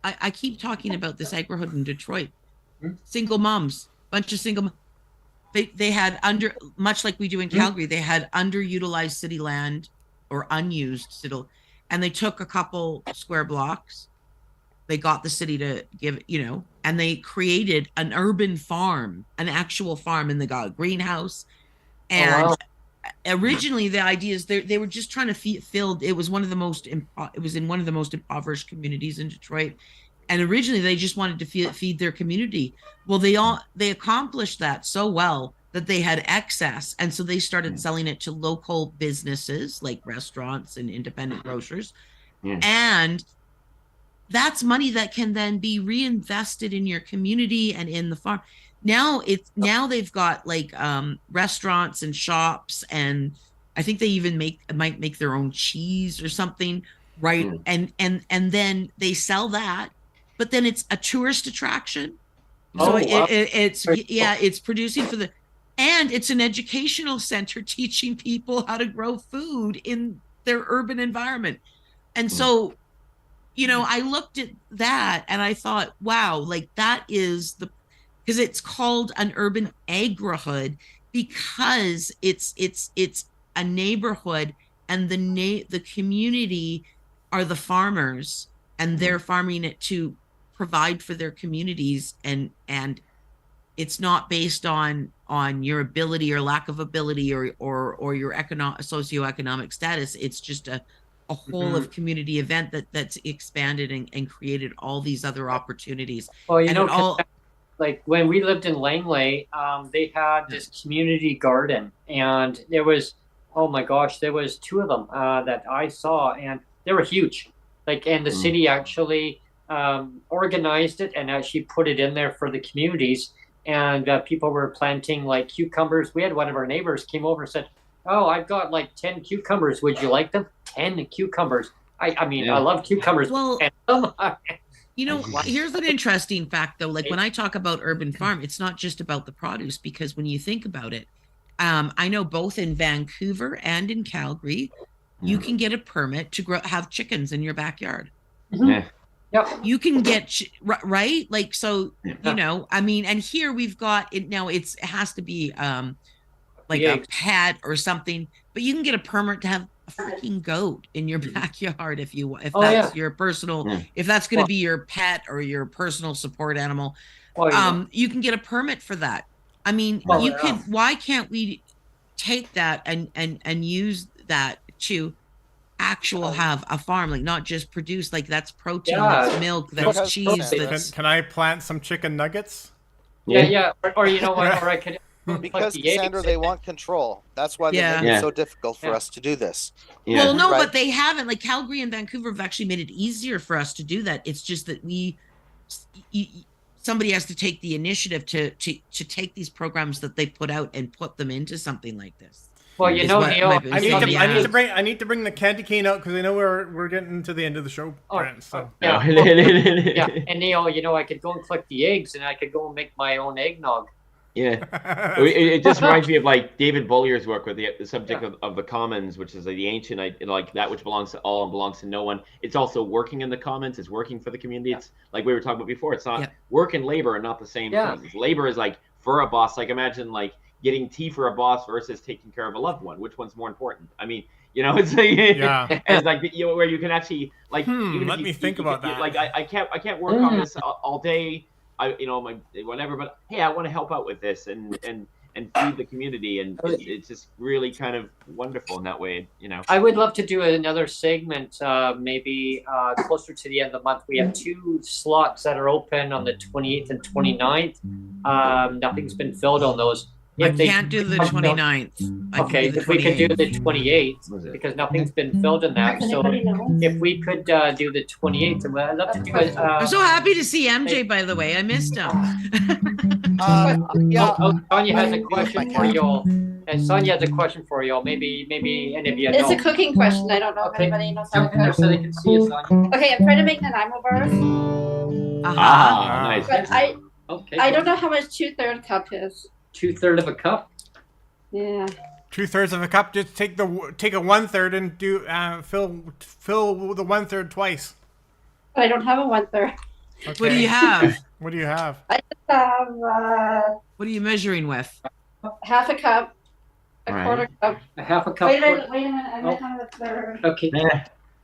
I keep talking about this agrihood in Detroit. Hmm. Single moms, bunch of single. They had much like we do in Calgary. They had underutilized city land or unused city, and they took a couple square blocks. They got the city to give, and they created an urban farm, an actual farm, and they got a greenhouse. And wow. originally the idea is they were just trying to fill. It was in one of the most impoverished communities in Detroit, and originally they just wanted to feed their community. Well, they accomplished that so well that they had excess, and so they started selling it to local businesses like restaurants and independent grocers. Yeah. And that's money that can then be reinvested in your community and in the farm. Now they've got like restaurants and shops, and I think they even might make their own cheese or something, right? And then they sell that, but then it's a tourist attraction. So wow. it's producing and it's an educational center teaching people how to grow food in their urban environment. And so, I looked at that and I thought, wow, like that is because it's called an urban agrihood because it's a neighborhood, and the community are the farmers, and they're farming it to provide for their communities, and it's not based on your ability or lack of ability or your socioeconomic status. It's just a whole of community event that's expanded and created all these other opportunities. Well, And like when we lived in Langley, they had this community garden, and there was, oh my gosh, there was two of them that I saw, and they were huge. Like, and the city actually organized it and actually put it in there for the communities. And people were planting like cucumbers. We had one of our neighbors came over and said, "Oh, I've got like 10 cucumbers. Would you like them?" 10 cucumbers. I mean, I love cucumbers. Well, and you know, here's an interesting fact though. Like when I talk about urban farm, it's not just about the produce, because when you think about it, I know both in Vancouver and in Calgary, you can get a permit to have chickens in your backyard. Yeah. Yep. You can get right, like, so you know, I mean, and here we've got it now. It has to be like a pet or something, but you can get a permit to have a freaking goat in your backyard if that's your personal, if that's going to be your pet or your personal support animal. You can get a permit for that. I mean, why can't we take that and use that to have a farm, like not just produce, like that's protein, that's milk, that's cheese. Can I plant some chicken nuggets? Yeah. Or you know what? Or I could. Because Cassandra, they want control. That's why they make it so difficult for us to do this. Yeah. Well, no, but they haven't. Like Calgary and Vancouver have actually made it easier for us to do that. It's just that somebody has to take the initiative to take these programs that they put out and put them into something like this. Well, you know, Neil, I need to bring the candy cane out because I know we're getting to the end of the show, Brent. So yeah, and Neil, you know, I could go and collect the eggs, and I could go and make my own eggnog. Yeah, it just reminds me of like David Bollier's work with the subject of the commons, which is like the ancient, like that which belongs to all and belongs to no one. It's also working in the commons. It's working for the community. It's like we were talking about before. It's not work and labor are not the same things. Labor is like for a boss. Like imagine like getting tea for a boss versus taking care of a loved one. Which one's more important? I mean, you know, it's like it's like where you can actually like. Let me think about that. Like I can't work on this all day. Whatever, but hey, I want to help out with this and feed the community, and it's just really kind of wonderful in that way, you know. I would love to do another segment, maybe closer to the end of the month. We have 2 slots that are open on the 28th and 29th. Nothing's been filled on those. I can't do the 29th. Okay, if we could do the 28th, because nothing's been filled in that. So if we could do the 28th, I'd love to do it. I'm so happy to see MJ, by the way. I missed him. Sonjia has a question for y'all. And Sonjia has a question for y'all. Maybe any of you know. It's a cooking question. I don't know if anybody knows how to cook. So they can see you, Sonjia. Okay, I'm trying to make Nanaimo bars. Nice. But I don't know how much 2/3 cup is. 2/3 of a cup. Yeah. 2/3 of a cup. Just take a 1/3 and do fill the 1/3 twice. But I don't have a 1/3. Okay. What do you have? What do you have? I just have What are you measuring with? half a cup, a quarter cup. A half a cup. Wait a minute. I might have a third. Okay.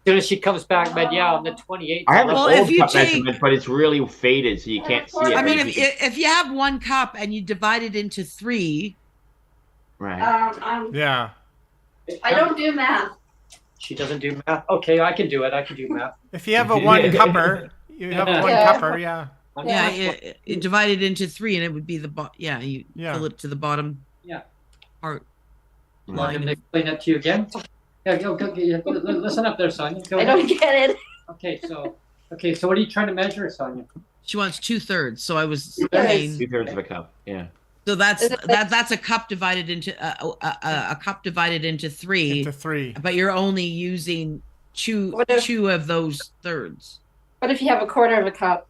As soon as she comes back, but on the 28th. I have an Well, old if you cup take- measurement, but it's really faded, so you can't see it. I mean, if you have 1 cup and you divide it into 3, right? Yeah. I don't do math. She doesn't do math. Okay, I can do it. I can do math. If you have a 1 cupper, you have a 1 cupper. Yeah. you divide it into 3, and it would be the you fill it to the bottom. Part. Want me to explain that to you again? Yeah, go. Listen up there, Sonjia. Go I don't get it. Okay, so what are you trying to measure, Sonjia? She wants 2/3, so I was Yes. saying. 2/3 of a cup. Yeah. So that's a cup divided into a cup divided into 3. Into 3. But you're only using two of those thirds. What if you have a quarter of a cup?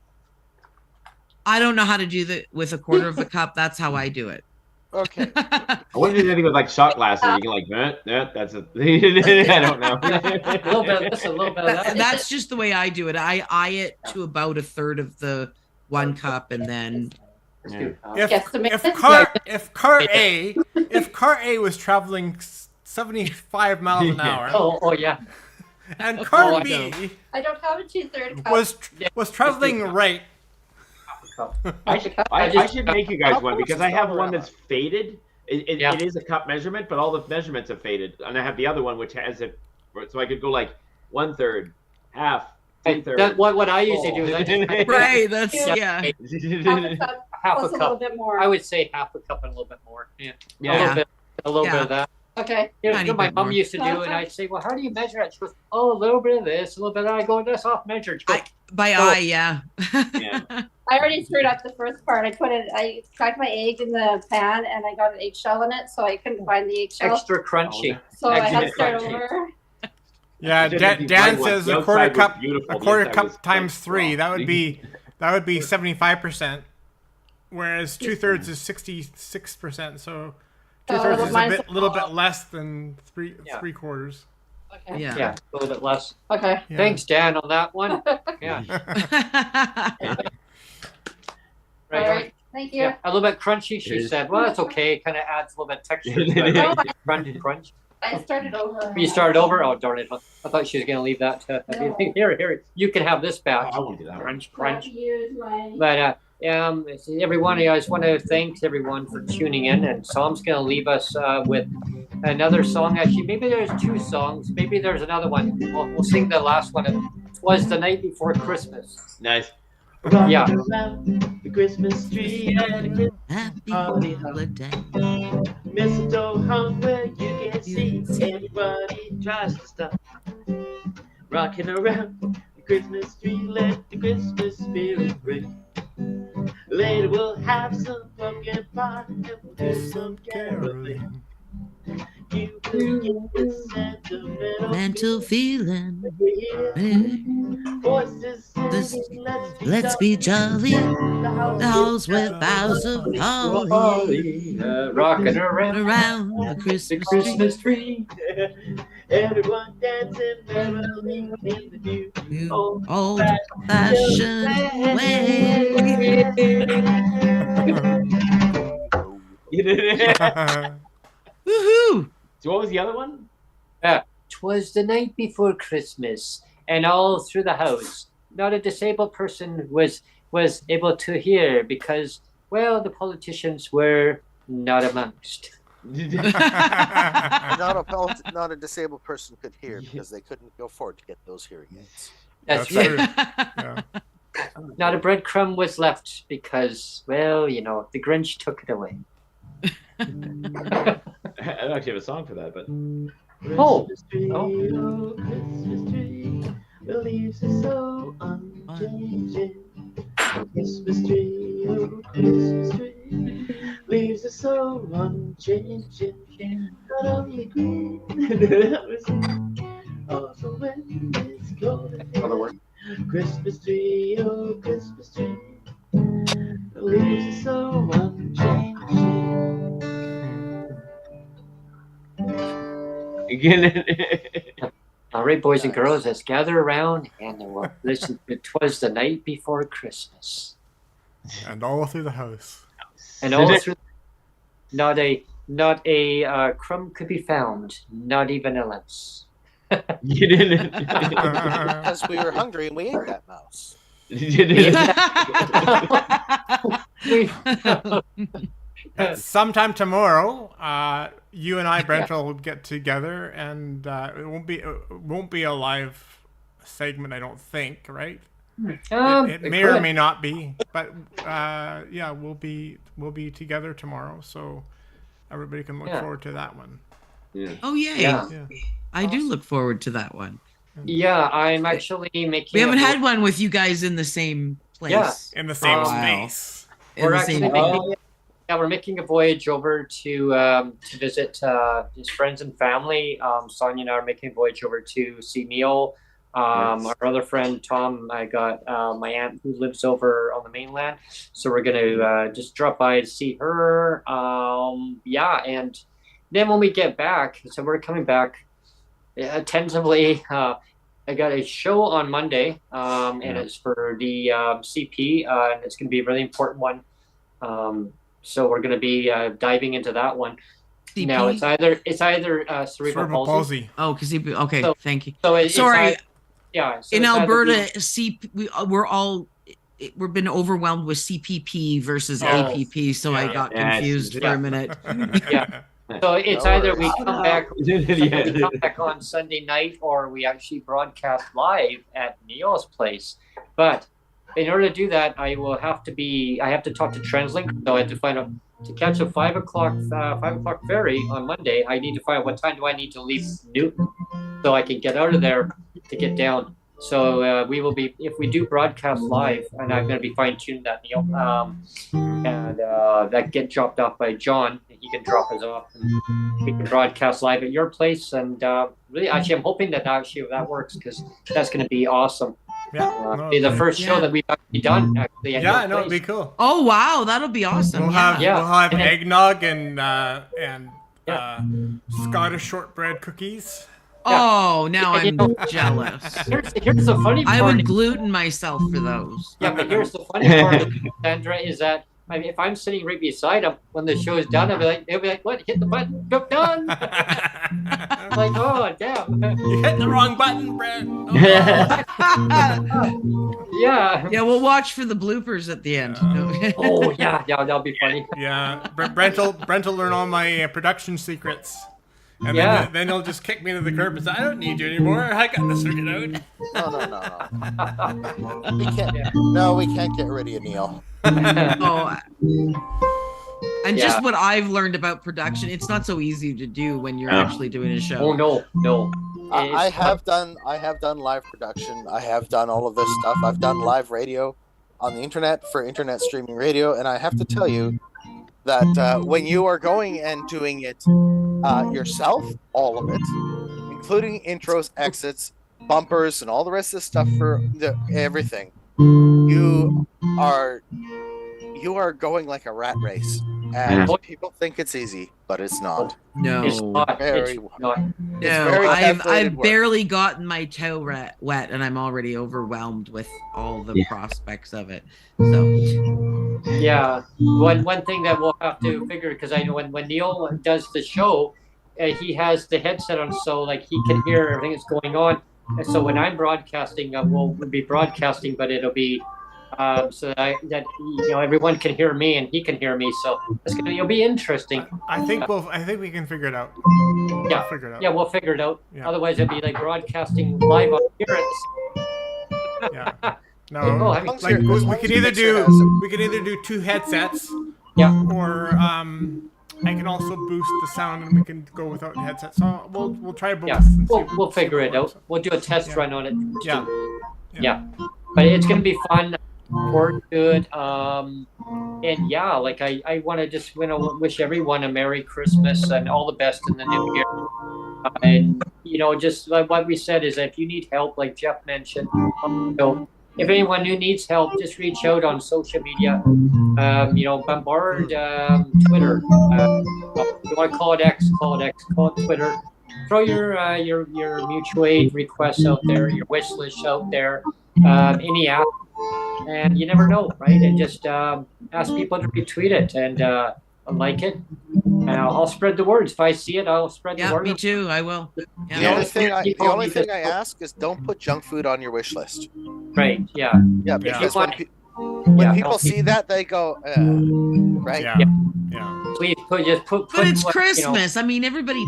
I don't know how to do that with a quarter of a cup. That's how I do it. Okay. I wonder if anything with like shot glasses. You can like, that's a. I don't know. a little bit of that. That's just the way I do it. I eye it to about 1/3 of the 1 cup, and then. If car A was traveling 75 miles an hour. Oh yeah. And car B I don't have a 2/3 cup. was traveling right. I should make you guys one because I have one that's faded. It is a cup measurement, but all the measurements are faded, and I have the other one which has it, so I could go like 1/3, half, 2/3. What I usually do is I just Right. That's Half a cup half a plus a little cup. bit more. I would say half a cup and a little bit more. Yeah. Yeah. A little bit of that. Okay. Here's Tiny what my bit mom more. used to do, and I'd say, "Well, how do you measure it?" She goes, "Oh, a little bit of this, a little bit of that." I go, "That's off measured." She goes, By Oh. eye, yeah. Yeah. I already screwed up the first part. I cracked my egg in the pan and I got an eggshell in it, so I couldn't find the eggshell. extra crunchy. So I had to extra start crunchy. over. Yeah, Shouldn't Dan, be Dan one. says The a quarter outside was cup, beautiful, a the quarter inside cup was times like 3. raw. That would be 75%, whereas 2/3 is 66%. So 2/3 is a mine's little bit less than three Yeah. 3/4. Okay. Yeah. Yeah, a little bit less. Okay. Yeah. Thanks, Dan, on that one. Yeah, All right. right. Thank you. Yeah, a little bit crunchy. She It is. said, "Well, it's okay. It kind of adds a little bit of texture." to It it. is. Crunch. I started over. You started over? Oh, darn it. I thought she was going to leave that to No. Here, you can have this back. I won't do that one. Crunch. Use my... But everyone, I just want to thank everyone for tuning in. And Tom's going to leave us with another song. Actually, maybe there's 2 songs. Maybe there's another one. We'll sing the last one. It was the night before Christmas. Nice. Yeah. The Christmas tree and Happy holiday. mistletoe hung where you can see anybody tries to stop. Rocking around the Christmas tree, let the Christmas spirit ring. Later we'll have some pumpkin pie and we'll do some caroling. You will get the sentimental Mental feeling. voices This- singing, Let's be jolly. The halls with boughs of holly. Rocking around Around the the Christmas tree. Christmas tree. Everyone dancing merrily in the new Old fashioned way. Woohoo! So what was the other one? 'Twas the night before Christmas, and all through the house, not a disabled person was able to hear because, well, the politicians were not amongst. Not a disabled person could hear because they couldn't afford to get those hearing aids. That's That's right. true. Yeah. Not a breadcrumb was left because, well, the Grinch took it away. I don't actually have a song for that, but Oh. Christmas tree, oh, Christmas tree, the leaves are so unchanging. Christmas tree, oh, Christmas tree, leaves are so unchanging. Not only green, that was also when it's golden. Other word. Christmas tree, oh, Christmas tree, the leaves are so unchanging. All right, boys and girls, let's gather around and we'll listen to 'Twas the Night Before Christmas. And all through the house. And all through, not a crumb could be found, not even a mouse. You didn't. Because we were hungry and we ate that mouse. You didn't. Sometime tomorrow, you and I, Brent, will get together, and it won't be a live segment, I don't think, right? It may or may not be, but yeah, we'll be together tomorrow, so everybody can look forward to that one. Oh, yay. Yeah. Yeah. I do look forward to that one. Yeah, I'm actually making. We haven't a- had one with you guys in the same place. Yeah. In the same Wow. space. In We're the actually same making. Yeah, we're making a voyage over to visit his friends and family. Sonjia and I are making a voyage over to see Neil. Yes. Our other friend Tom, I got my aunt who lives over on the mainland, so we're gonna just drop by to see her. Yeah, and then when we get back, so we're coming back tentatively. I got a show on Monday, and it's for the CP, and it's gonna be a really important one. So we're going to be diving into that one. CP? Now it's either cerebral Cerebral palsy. palsy. Oh, because okay, So- thank you. So Sorry, yeah. So in it's either Alberta, we've been overwhelmed with CPP versus APP, so I got Yes. confused for a minute. Yeah. So it's No either we worries. come back, Yeah. we come back on Sunday night, or we actually broadcast live at Neil's place. But in order to do that, I have to talk to TransLink. So I have to find out to catch a 5 o'clock ferry on Monday, I need to find out what time do I need to leave Newton so I can get out of there to get down. So we will be, if we do broadcast live, and I'm going to be fine-tuning that, Neil, and that get dropped off by John. He can drop us off, and we can broadcast live at your place. And really, actually, I'm hoping that that works, because that's going to be awesome. Yeah, Be the first show that we've actually done. Actually, at your no, it'd place. be cool. Oh wow, that'll be awesome. We'll have And then- eggnog and Scottish shortbread cookies. Oh, now And, you I'm know- jealous. Here's the funny part. I would gluten myself for those. Yeah, but here's the funny part, Cassandra, is that if I'm sitting right beside him when the show is done, they'll be like, "What? Hit the button? Go done." I'm like, oh damn. You hit the wrong button, Brent. Oh, Yeah. Yeah, we'll watch for the bloopers at the end. Oh yeah, that'll be funny. yeah, Brent will learn all my production secrets. And Yeah. then he'll just kick me to the curb and say, I don't need you anymore. I got this figured out. No. We can't. No, we can't get rid of you, Neil. Oh, and Yeah. just what I've learned about production, it's not so easy to do when you're actually doing a show. Oh no. I have done live production. I have done all of this stuff. I've done live radio on the internet for internet streaming radio, and I have to tell you that when you are going and doing it yourself, all of it, including intros, exits, bumpers, and all the rest of the stuff for everything, you are going like a rat race, and people think it's easy, but it's not. No, It's not. Very- It's not. no, very I've calculated work. barely gotten my toe wet, and I'm already overwhelmed with all the prospects of it. So, Yeah. One thing that we'll have to figure, because I know when Neil does the show, he has the headset on, so like he can hear everything that's going on. And so when I'm broadcasting, we'll be broadcasting, but it'll be so that everyone can hear me and he can hear me. So it'll be interesting. I think we can figure it out. Yeah. We'll figure it out. Yeah, we'll figure it out. Yeah. Otherwise, it'd be like broadcasting live on here. Yeah. No, Oh, I mean, like As long we as can your either mixer has it. do two headsets. Yeah. Or I can also boost the sound and we can go without headsets. So we'll try both. Yeah, and we'll see figure what it out. works. We'll do a test Yeah. run on it. Yeah. Yeah. But it's gonna be fun. We're good. And yeah, like I want to just wish everyone a Merry Christmas and all the best in the new year. And just like what we said is, if you need help, like Jeff mentioned, if anyone who needs help, just reach out on social media. Bombard Twitter. If you want to call it X, call it Twitter. Throw your mutual aid requests out there, your wish list out there, any app, and you never know, right? And just ask people to retweet it and like it, and I'll spread the words. If I see it, I'll spread the yeah, word. me too. I will. The Yeah. only thing People I need to- ask is don't put junk food on your wish list. Right? Yeah. Yeah, because when Yeah. people see that, they go, right? Yeah. Yeah. Please put. But it's what, Christmas. I mean, everybody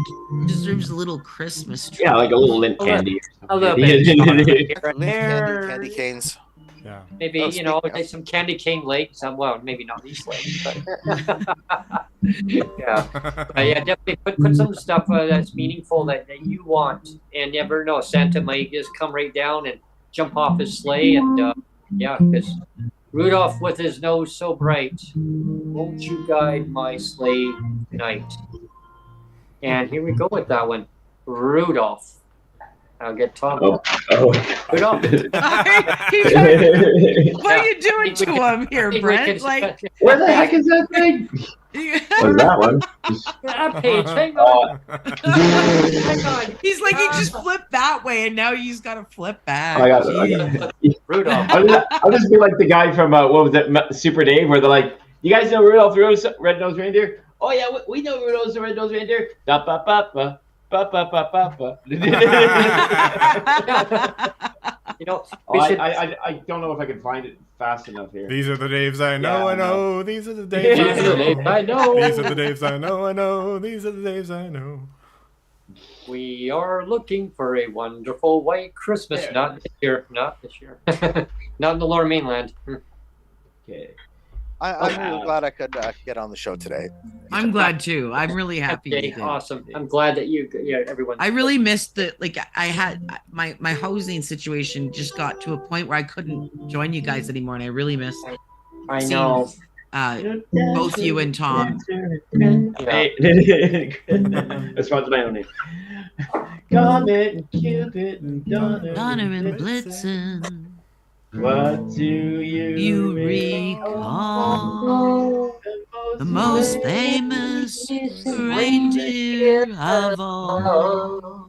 deserves a little Christmas tree. Yeah, like a little lint candy. A little bit. Here and Lint there. candy canes. Yeah. Maybe Oh, speaking of- like some candy cane legs. Well, maybe not these legs, but yeah. Yeah, definitely put some stuff that's meaningful that you want, and never know, Santa might just come right down and jump off his sleigh, and because Rudolph with his nose so bright, won't you guide my sleigh tonight? And here we go with that one, Rudolph. I'll get Tom. Rudolph. What are you doing to him here, Brent? Like, Where the heck is that thing? What's that one? That page, hang on. Hang on. he's like, he just flipped that way, and now he's got to flip back. I got Jeez. Rudolph. I'll just be like the guy from what was it, Super Dave, where they're like, "You guys know Rudolph the Red-Nosed Reindeer? Oh yeah, we know Rudolph the Red-Nosed Reindeer." Da ba ba ba ba ba ba ba ba. I don't know if I can find it fast enough here. These are the Daves I know, Yeah, I know. These are the Daves These are the Daves I know. These are the Daves I know, I know. These are the Daves I know. We are looking for a wonderful white Christmas. There. Not this year. Not this year. Not in the Lower Mainland. Okay. I'm Wow. really glad I could get on the show today. I'm glad too. I'm really happy. you Okay, did. awesome. I'm glad that everyone. I really missed the I had my housing situation just got to a point where I couldn't join you guys anymore, and I really missed I seeing know. both you and Tom. Hey. That's what's my own name. Comet, Cupid, Donner, Donner and Blitzen, what do you recall the most famous reindeer of all?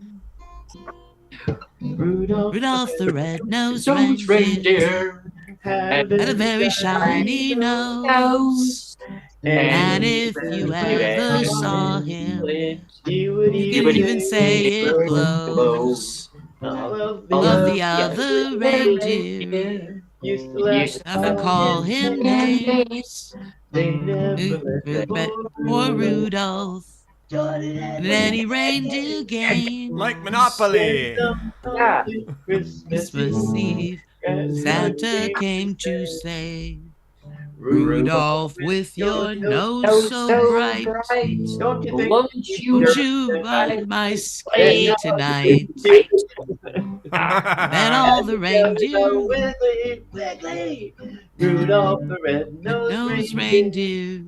Rudolph the red-nosed reindeer had a very shiny nose, and if you ever saw him, you could even say it glows. All of the other reindeer used to often call him names. They never But poor Rudolph in any reindeer game. Like Monopoly. Yeah. Christmas Eve, Santa came to say, Rudolph, with your nose so bright, Don't you think Won't won't you ride my sleigh tonight? Then all the reindeer, Wiggly, Rudolph the nose reindeer,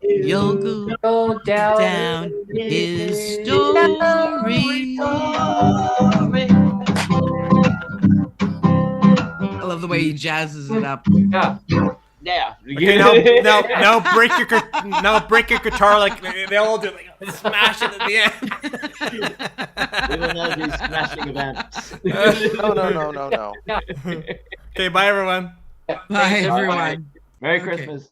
you'll go Go down his story. I love the way he jazzes it up. Yeah. Yeah. Okay, now break your guitar like they all do, like smash it at the end. We will now do smashing events. No. Okay, bye everyone. Bye, everyone. Merry Okay. Christmas.